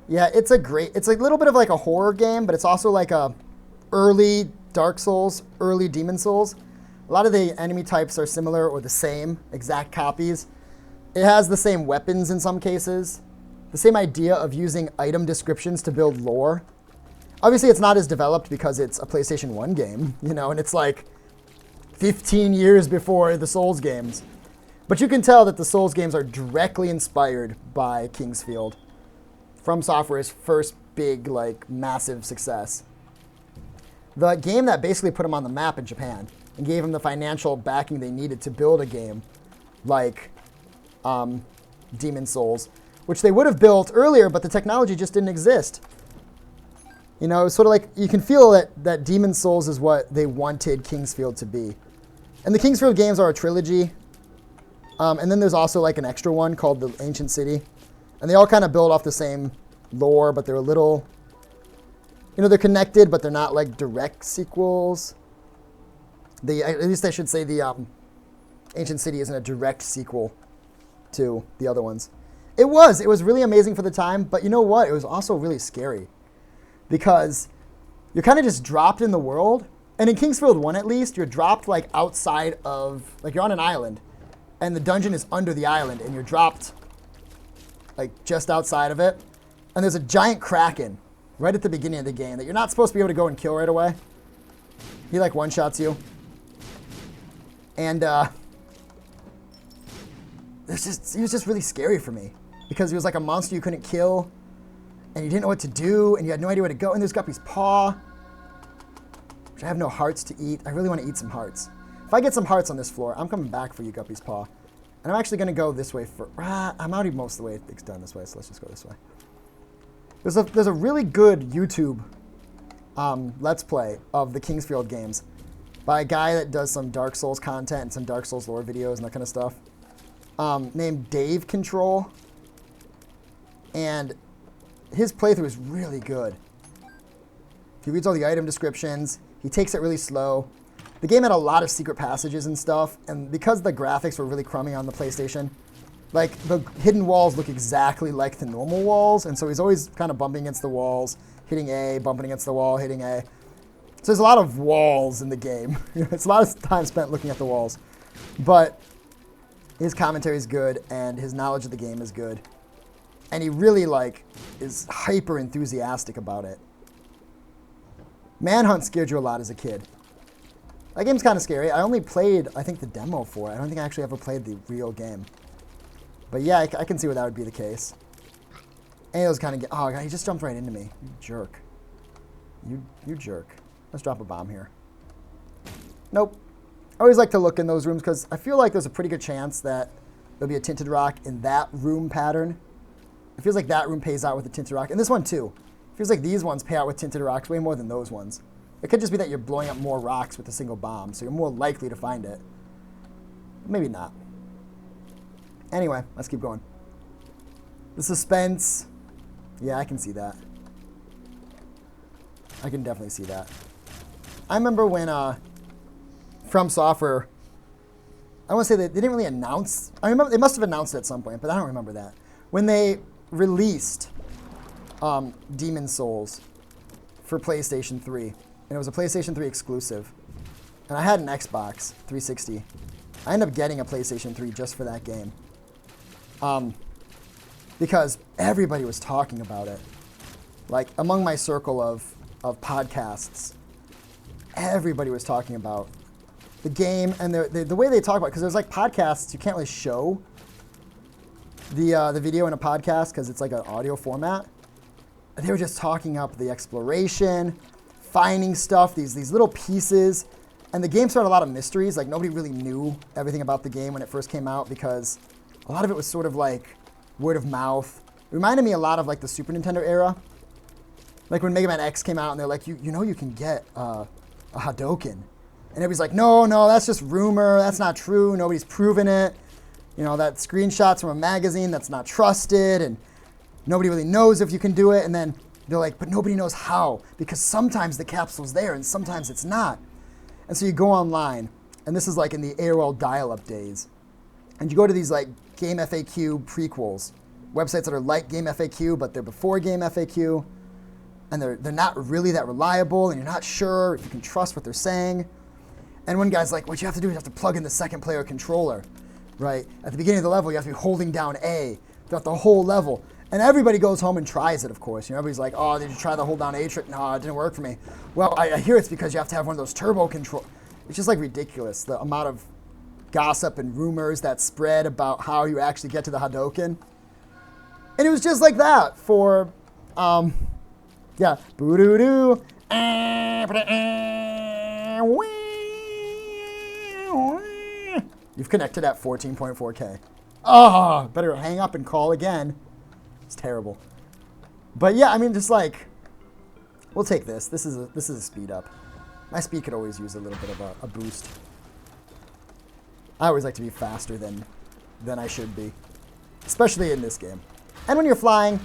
Yeah, it's a little bit of like a horror game, but it's also like a early Dark Souls, early Demon Souls. A lot of the enemy types are similar or the same, exact copies. It has the same weapons in some cases. The same idea of using item descriptions to build lore. Obviously, it's not as developed because it's a PlayStation 1 game, you know, and it's like 15 years before the Souls games. But you can tell that the Souls games are directly inspired by Kingsfield. From Software's first big, like, massive success. The game that basically put them on the map in Japan and gave them the financial backing they needed to build a game like Demon Souls, which they would have built earlier, but the technology just didn't exist. You know, it's sort of like you can feel that Demon Souls is what they wanted Kingsfield to be. And the Kingsfield games are a trilogy. And then there's also like an extra one called the Ancient City. And they all kind of build off the same lore, but they're a little, you know, they're connected, but they're not like direct sequels. At least I should say the Ancient City isn't a direct sequel to the other ones. It was really amazing for the time, but you know what? It was also really scary because you're kind of just dropped in the world. And in Kingsfield 1, at least, you're dropped like outside of, like you're on an island and the dungeon is under the island and you're dropped like just outside of it. And there's a giant kraken right at the beginning of the game that you're not supposed to be able to go and kill right away. He like one-shots you. And it was just really scary for me because he was like a monster you couldn't kill and you didn't know what to do and you had no idea where to go. And there's Guppy's paw, which I have no hearts to eat. I really want to eat some hearts. If I get some hearts on this floor, I'm coming back for you, Guppy's paw. And I'm actually going to go this way for... I'm already most of the way done this way, so let's just go this way. There's a really good YouTube Let's Play of the Kingsfield games by a guy that does some Dark Souls content and some Dark Souls lore videos and that kind of stuff, named Dave Control. And his playthrough is really good. He reads all the item descriptions. He takes it really slow. The game had a lot of secret passages and stuff, and because the graphics were really crummy on the PlayStation, like the hidden walls look exactly like the normal walls, and so he's always kind of bumping against the walls, hitting A, bumping against the wall, hitting A. So there's a lot of walls in the game. It's a lot of time spent looking at the walls. But his commentary is good, and his knowledge of the game is good. And he really like is hyper enthusiastic about it. Manhunt scared you a lot as a kid. That game's kind of scary. I only played, I think, the demo for it. I don't think I actually ever played the real game. But yeah, I can see where that would be the case. And those kind of... Oh, God, he just jumped right into me. You jerk. You jerk. Let's drop a bomb here. Nope. I always like to look in those rooms because I feel like there's a pretty good chance that there'll be a tinted rock in that room pattern. It feels like that room pays out with a tinted rock. And this one, too. It feels like these ones pay out with tinted rocks way more than those ones. It could just be that you're blowing up more rocks with a single bomb, so you're more likely to find it. Maybe not. Anyway, let's keep going. The suspense. Yeah, I can see that. I can definitely see that. I remember when From Software, I want to say that they didn't really announce. I remember they must have announced it at some point, but I don't remember that. When they released Demon Souls for PlayStation 3, and it was a PlayStation 3 exclusive, and I had an Xbox 360. I ended up getting a PlayStation 3 just for that game. Because everybody was talking about it. Like, among my circle of podcasts, everybody was talking about the game and the way they talk about it, because there's like podcasts, you can't really show the video in a podcast because it's like an audio format. They were just talking up the exploration, finding stuff, these little pieces. And the game started a lot of mysteries. Like, nobody really knew everything about the game when it first came out because a lot of it was sort of like word of mouth. It reminded me a lot of like the Super Nintendo era. Like when Mega Man X came out and they're like, you know you can get a Hadouken. And everybody's like, no, that's just rumor. That's not true. Nobody's proven it. You know, that screenshot's from a magazine that's not trusted. And nobody really knows if you can do it. And then they're like, but nobody knows how, because sometimes the capsule's there and sometimes it's not. And so you go online, and this is like in the AOL dial-up days, and you go to these like Game FAQ prequels, websites that are like Game FAQ, but they're before Game FAQ, and they're not really that reliable, and you're not sure if you can trust what they're saying. And one guy's like, what you have to do is you have to plug in the second player controller, right? At the beginning of the level, you have to be holding down A throughout the whole level. And everybody goes home and tries it, of course. You know, everybody's like, oh, did you try the hold down A trick? No, it didn't work for me. Well, I hear it's because you have to have one of those turbo control. It's just like ridiculous, the amount of gossip and rumors that spread about how you actually get to the Hadouken. And it was just like that for, yeah, boo-doo-doo. You've connected at 14.4K. Oh, better hang up and call again. It's terrible. But yeah, I mean, just like, we'll take this. This is a speed up. My speed could always use a little bit of a boost. I always like to be faster than I should be, especially in this game. And when you're flying,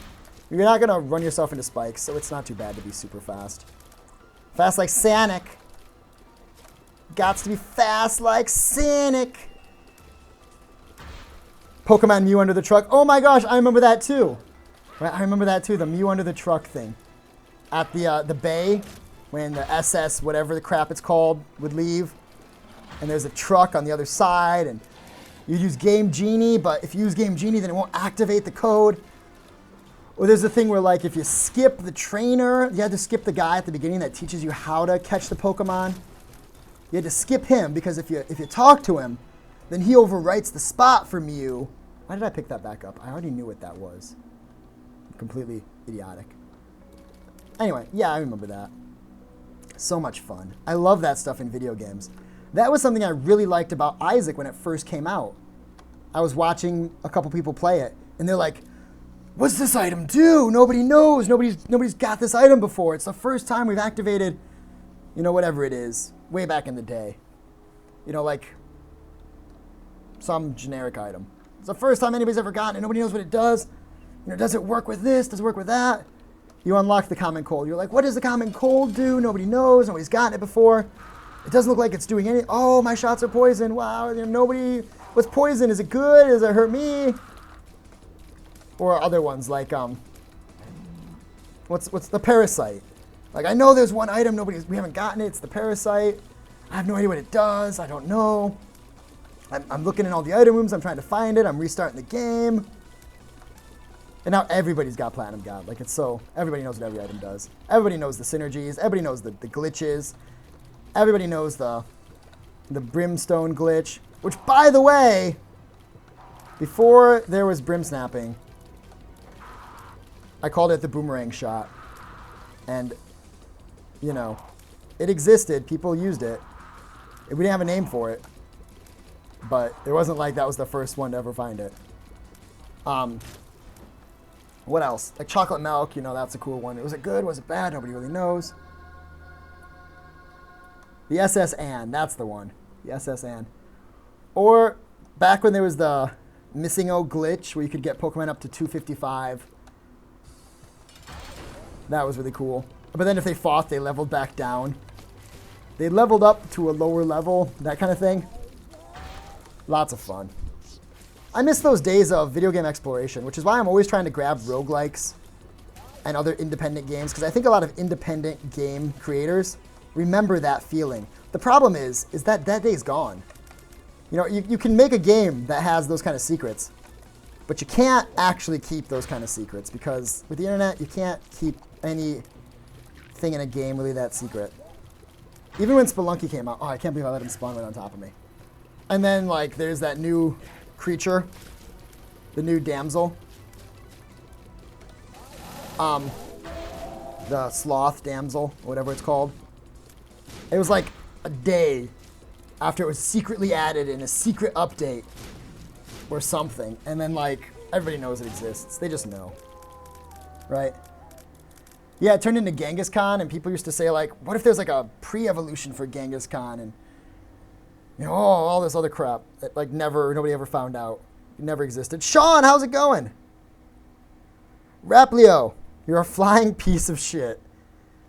you're not gonna run yourself into spikes, so it's not too bad to be super fast. Fast like Sonic. Gots to be fast like Sonic. Pokemon Mew under the truck. Oh my gosh, I remember that too. Right, I remember that too, the Mew under the truck thing. At the bay, when the SS, whatever the crap it's called, would leave. And there's a truck on the other side, and you use Game Genie, but if you use Game Genie, then it won't activate the code. Or there's a thing where, like, if you skip the trainer, you had to skip the guy at the beginning that teaches you how to catch the Pokemon. You had to skip him, because if you talk to him, then he overwrites the spot for Mew. Why did I pick that back up? I already knew what that was. Completely idiotic. Anyway, yeah, I remember that. So much fun. I love that stuff in video games. That was something I really liked about Isaac when it first came out. I was watching a couple people play it, and they're like, what's this item do? Nobody knows. Nobody's got this item before. It's the first time we've activated, you know, whatever it is, way back in the day. You know, like some generic item. It's the first time anybody's ever gotten it. Nobody knows what it does. You know, does it work with this? Does it work with that? You unlock the common cold. You're like, what does the common cold do? Nobody knows. Nobody's gotten it before. It doesn't look like it's doing anything. Oh, my shots are poison. Wow, nobody. What's poison? Is it good? Does it hurt me? Or other ones like what's the parasite? Like, I know there's one item we haven't gotten it. It's the parasite. I have no idea what it does. I don't know. I'm looking in all the item rooms. I'm trying to find it. I'm restarting the game. And now everybody's got Platinum God. Like, it's so, everybody knows what every item does. Everybody knows the synergies. Everybody knows the glitches. Everybody knows the brimstone glitch. Which, by the way, before there was brim snapping, I called it the boomerang shot. And, you know, it existed. People used it. We didn't have a name for it. But it wasn't like that was the first one to ever find it. What else? Like chocolate milk, you know, that's a cool one. Was it good? Was it bad? Nobody really knows. The SS Ann, that's the one. The SS Ann. Or back when there was the Missing O glitch where you could get Pokemon up to 255. That was really cool. But then if they fought, they leveled back down. They leveled up to a lower level, that kind of thing. Lots of fun. I miss those days of video game exploration, which is why I'm always trying to grab roguelikes and other independent games, because I think a lot of independent game creators remember that feeling. The problem is that day's gone. You know, you can make a game that has those kind of secrets, but you can't actually keep those kind of secrets, because with the internet, you can't keep anything in a game really that secret. Even when Spelunky came out, oh, I can't believe I let him spawn right on top of me. And then, like, there's that new creature, the new damsel. The sloth damsel, whatever it's called. It was like a day after it was secretly added in a secret update or something. And then, like, everybody knows it exists. They just know. Right? Yeah, it turned into Genghis Khan, and people used to say, like, what if there's, like, a pre-evolution for Genghis Khan? And, you know, all this other crap that, like, nobody ever found out. It never existed. Sean, how's it going? Raplio, you're a flying piece of shit.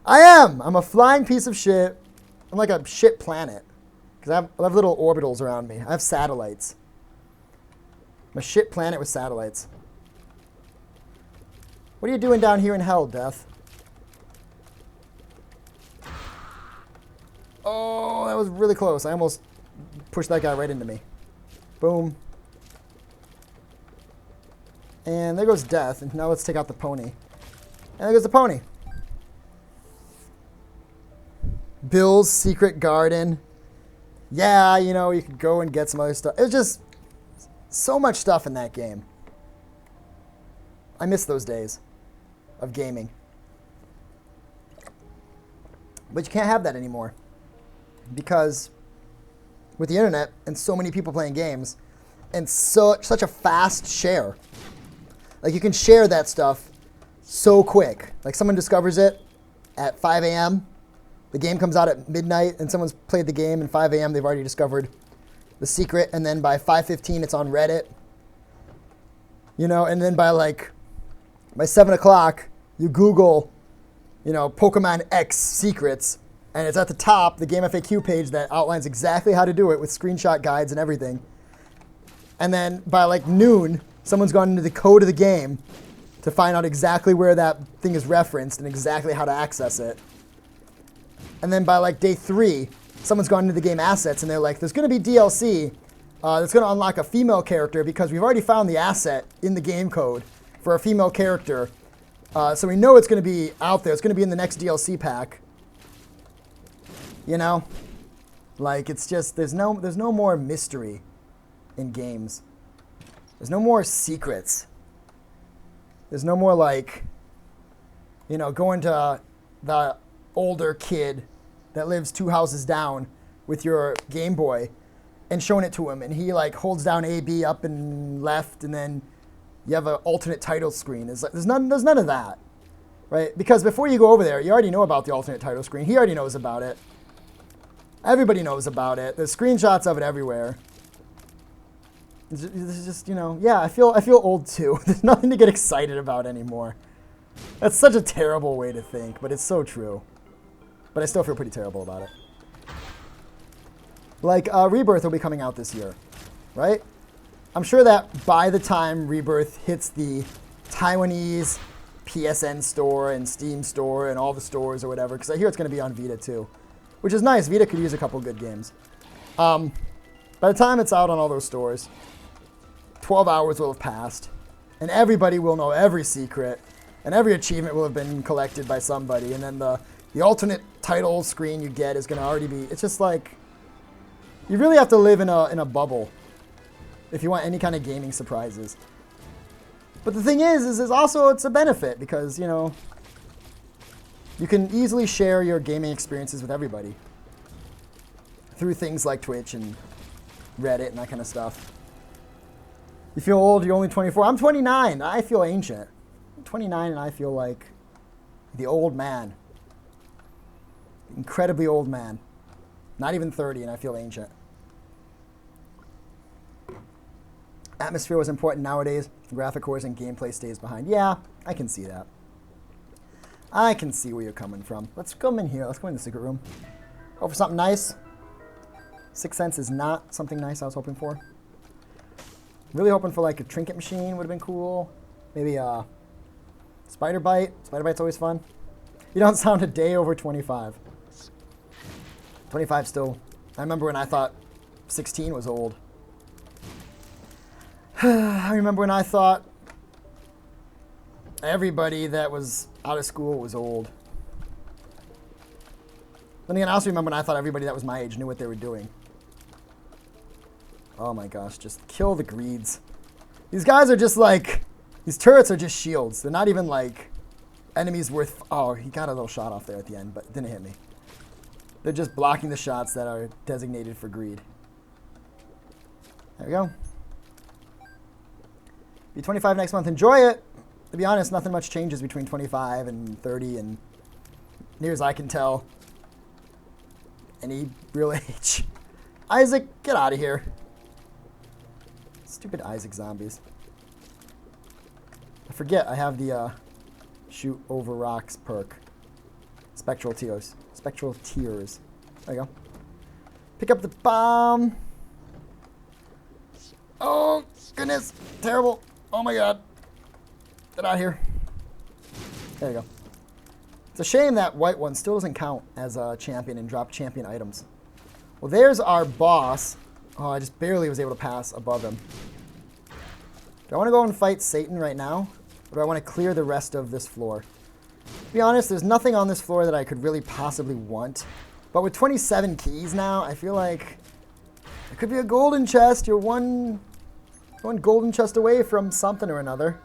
I am. I'm a flying piece of shit. I'm like a shit planet. Because I have little orbitals around me. I have satellites. I'm a shit planet with satellites. What are you doing down here in hell, Death? Oh, that was really close. I almost pushed that guy right into me. Boom. And there goes Death. And now let's take out the pony. And there goes the pony. Bill's Secret Garden. Yeah, you know, you could go and get some other stuff. It was just so much stuff in that game. I miss those days of gaming. But you can't have that anymore. Because with the internet and so many people playing games and such a fast share, like you can share that stuff so quick. Like someone discovers it at 5 a.m., the game comes out at midnight, and someone's played the game, and 5 a.m. they've already discovered the secret, and then by 5:15 it's on Reddit. You know, and then by 7 o'clock you Google, you know, Pokemon X secrets, and it's at the top, the Game FAQ page that outlines exactly how to do it with screenshot guides and everything. And then by like noon, someone's gone into the code of the game to find out exactly where that thing is referenced and exactly how to access it. And then by like day 3, someone's gone into the game assets and they're like, there's going to be DLC that's going to unlock a female character because we've already found the asset in the game code for a female character. So we know it's going to be out there. It's going to be in the next DLC pack. You know? Like, it's just, there's no more mystery in games. There's no more secrets. There's no more, like, you know, going to the older kid that lives 2 houses down with your Game Boy and showing it to him, and he, like, holds down A, B, up and left, and then you have an alternate title screen. It's like, there's none of that, right? Because before you go over there, you already know about the alternate title screen. He already knows about it. Everybody knows about it. There's screenshots of it everywhere. It's just, you know, yeah, I feel old too. There's nothing to get excited about anymore. That's such a terrible way to think, but it's so true. But I still feel pretty terrible about it. Like, Rebirth will be coming out this year, right? I'm sure that by the time Rebirth hits the Taiwanese PSN store and Steam store and all the stores or whatever, because I hear it's going to be on Vita too, which is nice. Vita could use a couple good games. By the time it's out on all those stores, 12 hours will have passed, and everybody will know every secret, and every achievement will have been collected by somebody, and then the alternate title screen you get is going to already be... It's just like... You really have to live in a bubble if you want any kind of gaming surprises. But the thing is also it's a benefit because, you know, you can easily share your gaming experiences with everybody through things like Twitch and Reddit and that kind of stuff. You feel old, you're only 24. I'm 29. I feel ancient. I'm 29 and I feel like the old man. Incredibly old man. Not even 30 and I feel ancient. Atmosphere was important nowadays. Graphic cores and gameplay stays behind. Yeah, I can see that. I can see where you're coming from. Let's come in here. Let's go in the secret room. Hope for something nice. Sixth Sense is not something nice I was hoping for. Really hoping for like a trinket machine would have been cool. Maybe a spider bite. Spider bite's always fun. You don't sound a day over 25. 25 still. I remember when I thought 16 was old. I remember when I thought everybody that was out of school was old. Then again, I also remember when I thought everybody that was my age knew what they were doing. Oh my gosh, just kill the greeds. These guys are just like, these turrets are just shields. They're not even like enemies worth, oh, he got a little shot off there at the end, but didn't hit me. They're just blocking the shots that are designated for greed. There we go. Be 25 next month. Enjoy it. To be honest, nothing much changes between 25 and 30, and near as I can tell, any real age. Isaac, get out of here. Stupid Isaac zombies. I forget I have the shoot over rocks perk. Spectral tears. Spectral tears. There you go. Pick up the bomb. Oh, goodness. Terrible. Oh my god. Get out of here. There you go. It's a shame that white one still doesn't count as a champion and drop champion items. Well, there's our boss. Oh, I just barely was able to pass above him. Do I want to go and fight Satan right now? Or do I want to clear the rest of this floor? To be honest, there's nothing on this floor that I could really possibly want. But with 27 keys now, I feel like it could be a golden chest. You're one golden chest away from something or another.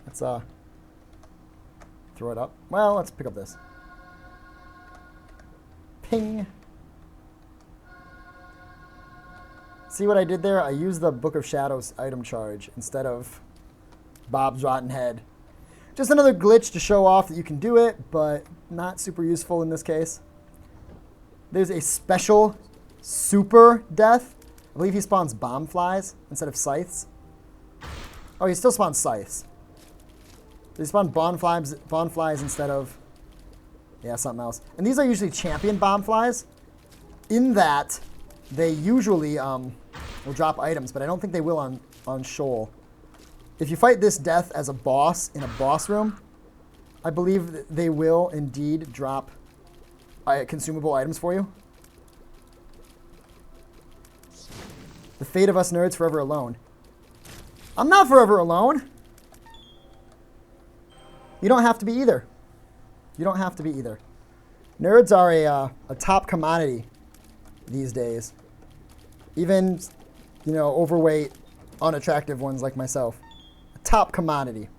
Let's throw it up. Well, let's pick up this. Ping. See what I did there? I used the Book of Shadows item charge instead of Bob's Rotten Head. Just another glitch to show off that you can do it, but not super useful in this case. There's a special super death. I believe he spawns bomb flies instead of scythes. Oh, he still spawns scythes. They spawn bonflies instead of, yeah, something else. And these are usually champion bonflies, in that they usually will drop items, but I don't think they will on Shoal. If you fight this death as a boss in a boss room, I believe that they will indeed drop consumable items for you. The fate of us nerds forever alone. I'm not forever alone. You don't have to be either. You don't have to be either. Nerds are a top commodity these days. Even, you know, overweight, unattractive ones like myself. A top commodity.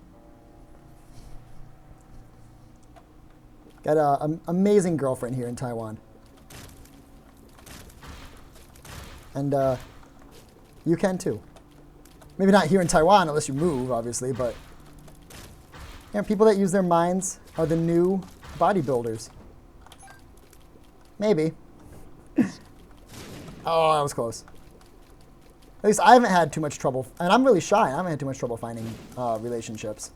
Got an amazing girlfriend here in Taiwan. And you can too. Maybe not here in Taiwan unless you move, obviously, but you know, people that use their minds are the new bodybuilders. Maybe. Oh, that was close. At least I haven't had too much trouble, and I'm really shy. I haven't had too much trouble finding relationships.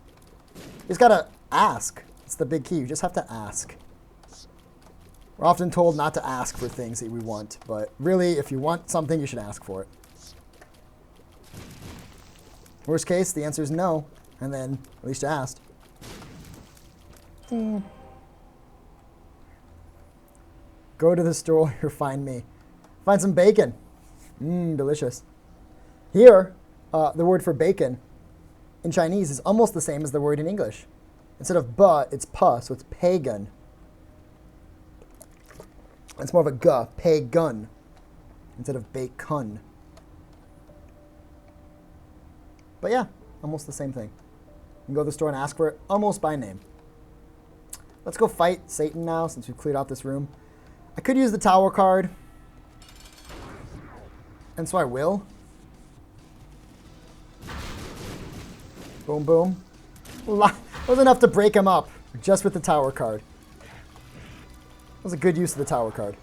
You just gotta ask. It's the big key. You just have to ask. We're often told not to ask for things that we want, but really, if you want something, you should ask for it. Worst case, the answer is no, and then at least you asked. Go to the store or find me. Find some bacon. Delicious. Here, the word for bacon in Chinese is almost the same as the word in English. Instead of but, it's pu, so it's pagan. It's more of a guh, pagan, instead of bacon. But yeah, almost the same thing. You can go to the store and ask for it almost by name. Let's go fight Satan now, since we've cleared out this room. I could use the tower card, and so I will. Boom, boom. Was enough to break him up, just with the tower card. That was a good use of the tower card.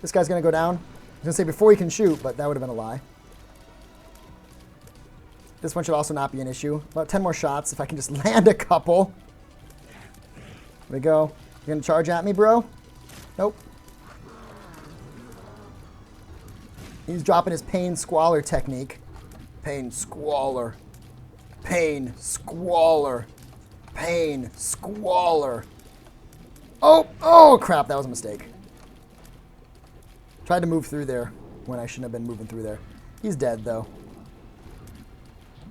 This guy's going to go down. I was going to say before he can shoot, but that would have been a lie. This one should also not be an issue. About 10 more shots, if I can just land a couple. There we go. You going to charge at me, bro? Nope. He's dropping his pain squalor technique. Pain squalor. Pain squalor. Pain squalor. Oh crap, that was a mistake. Tried to move through there when I shouldn't have been moving through there. He's dead though.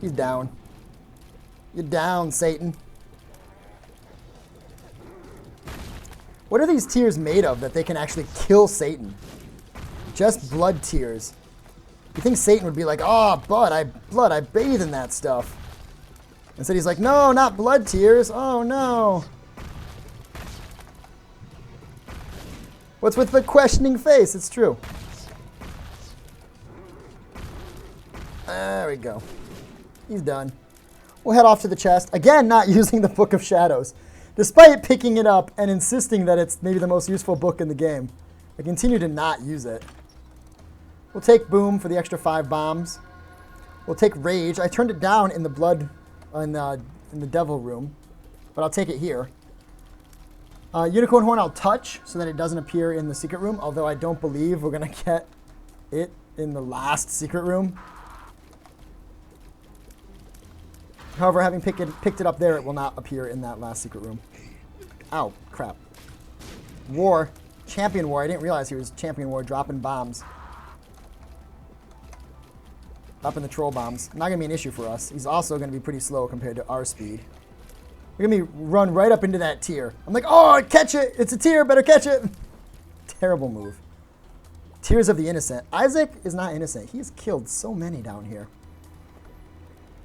He's down. You're down, Satan. What are these tears made of that they can actually kill Satan? Just blood tears. You think Satan would be like, oh, blood, I bathe in that stuff. Instead he's like, no, not blood tears. Oh, no. What's with the questioning face? It's true. There we go. He's done. We'll head off to the chest. Again, not using the Book of Shadows. Despite picking it up and insisting that it's maybe the most useful book in the game, I continue to not use it. We'll take Boom for the extra 5 bombs. We'll take Rage. I turned it down in the blood, in the devil room, but I'll take it here. Unicorn Horn I'll touch so that it doesn't appear in the secret room, although I don't believe we're going to get it in the last secret room. However, having picked it up there, it will not appear in that last secret room. Ow, crap. War. Champion War. I didn't realize he was Champion War dropping bombs. Dropping the troll bombs. Not going to be an issue for us. He's also going to be pretty slow compared to our speed. We're going to be run right up into that tier. I'm like, oh, catch it. It's a tier. Better catch it. Terrible move. Tears of the Innocent. Isaac is not innocent. He's killed so many down here.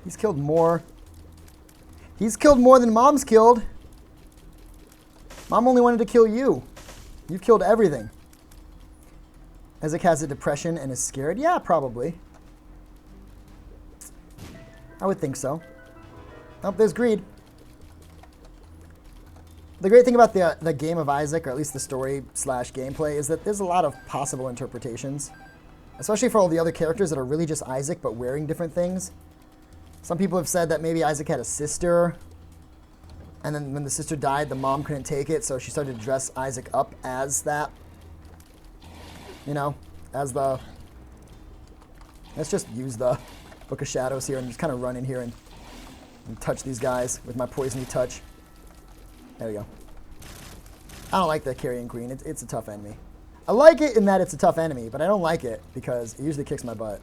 He's killed more. He's killed more than Mom's killed. Mom only wanted to kill you. You've killed everything. Isaac has a depression and is scared. Yeah, probably. I would think so. Oh, there's greed. The great thing about the game of Isaac, or at least the story / gameplay, is that there's a lot of possible interpretations. Especially for all the other characters that are really just Isaac, but wearing different things. Some people have said that maybe Isaac had a sister, and then when the sister died, the mom couldn't take it, so she started to dress Isaac up as that. You know, as the... Let's just use the Book of Shadows here and just kind of run in here and touch these guys with my poisony touch. There we go. I don't like the Carrion Queen. It's a tough enemy. I like it in that it's a tough enemy, but I don't like it because it usually kicks my butt.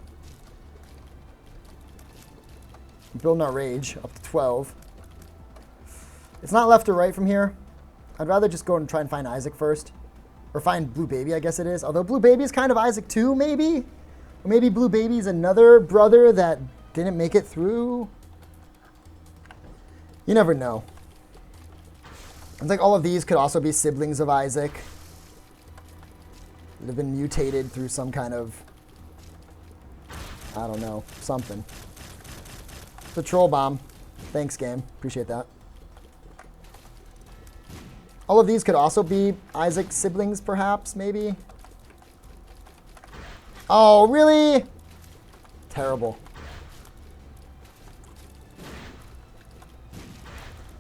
Building our rage up to 12. It's not left or right from here. I'd rather just go and try and find Isaac first. Or find Blue Baby, I guess it is. Although Blue Baby is kind of Isaac too, maybe? Or maybe Blue Baby's another brother that didn't make it through. You never know. It's like all of these could also be siblings of Isaac. That have been mutated through some kind of... I don't know. Something. The troll bomb. Thanks, game. Appreciate that. All of these could also be Isaac's siblings, perhaps, maybe. Oh, really? Terrible.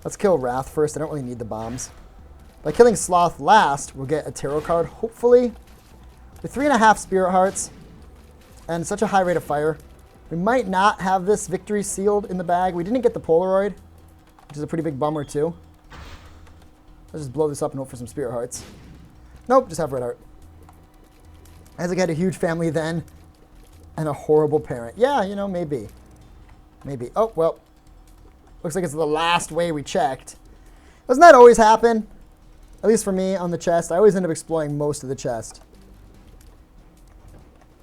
Let's kill Wrath first. I don't really need the bombs. By killing Sloth last, we'll get a tarot card, hopefully. With 3.5 Spirit Hearts and such a high rate of fire, we might not have this victory sealed in the bag. We didn't get the Polaroid, which is a pretty big bummer, too. Let's just blow this up and hope for some Spirit Hearts. Nope, just have Red Heart. Isaac had a huge family then and a horrible parent. Yeah, you know, maybe. Maybe. Oh, well. Looks like it's the last way we checked. Doesn't that always happen? At least for me on the chest. I always end up exploring most of the chest.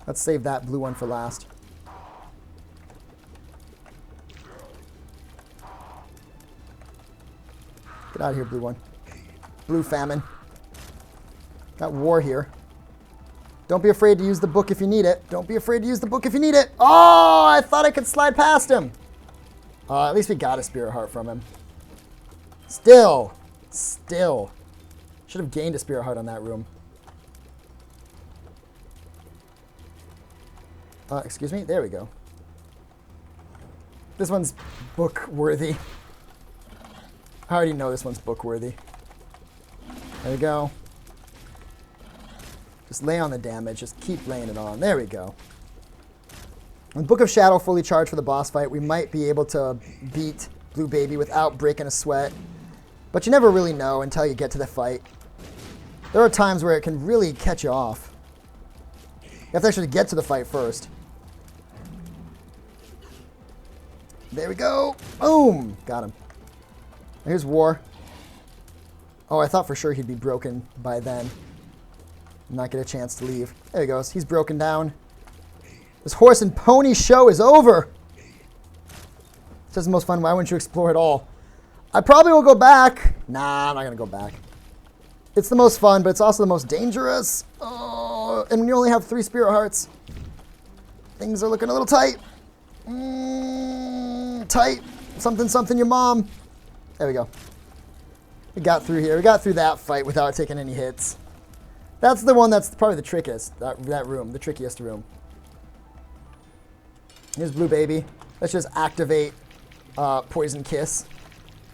Let's save that blue one for last. Get out of here, blue one. Blue famine. Got war here. Don't be afraid to use the book if you need it. Don't be afraid to use the book if you need it. Oh, I thought I could slide past him. At least we got a Spirit Heart from him. Still. Should have gained a Spirit Heart on that room. Excuse me? There we go. This one's book worthy. I already know this one's book worthy. There we go. Just lay on the damage. Just keep laying it on. There we go. With Book of Shadow fully charged for the boss fight, we might be able to beat Blue Baby without breaking a sweat. But you never really know until you get to the fight. There are times where it can really catch you off. You have to actually get to the fight first. There we go. Boom. Got him. Here's War. Oh, I thought for sure he'd be broken by then. Not get a chance to leave. There he goes. He's broken down. This horse and pony show is over. This is the most fun. Why wouldn't you explore it all? I probably will go back. Nah, I'm not going to go back. It's the most fun, but it's also the most dangerous. Oh, and when you only have 3 spirit hearts, things are looking a little tight. Tight. Something, something, your mom. There we go. We got through here. We got through that fight without taking any hits. That's the one that's probably the trickiest, that room, the trickiest room. Here's Blue Baby. Let's just activate Poison Kiss.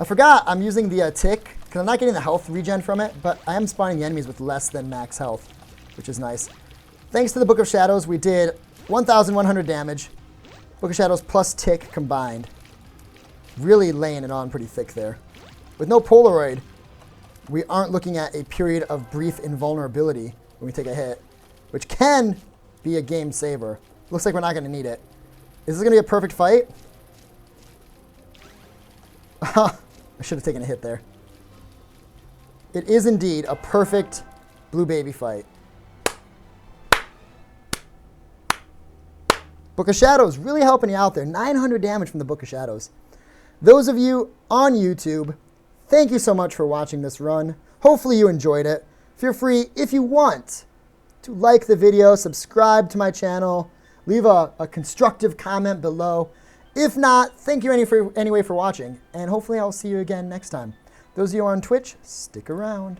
I forgot I'm using the tick, because I'm not getting the health regen from it, but I am spawning the enemies with less than max health, which is nice. Thanks to the Book of Shadows, we did 1,100 damage. Book of Shadows plus tick combined. Really laying it on pretty thick there. With no Polaroid, we aren't looking at a period of brief invulnerability when we take a hit, which can be a game saver. Looks like we're not going to need it. Is this going to be a perfect fight? I should have taken a hit there. It is indeed a perfect Blue Baby fight. Book of Shadows really helping you out there. 900 damage from the Book of Shadows. Those of you on YouTube, thank you so much for watching this run. Hopefully you enjoyed it. Feel free, if you want, to like the video, subscribe to my channel, leave a constructive comment below. If not, thank you anyway for watching, and hopefully I'll see you again next time. Those of you on Twitch, stick around.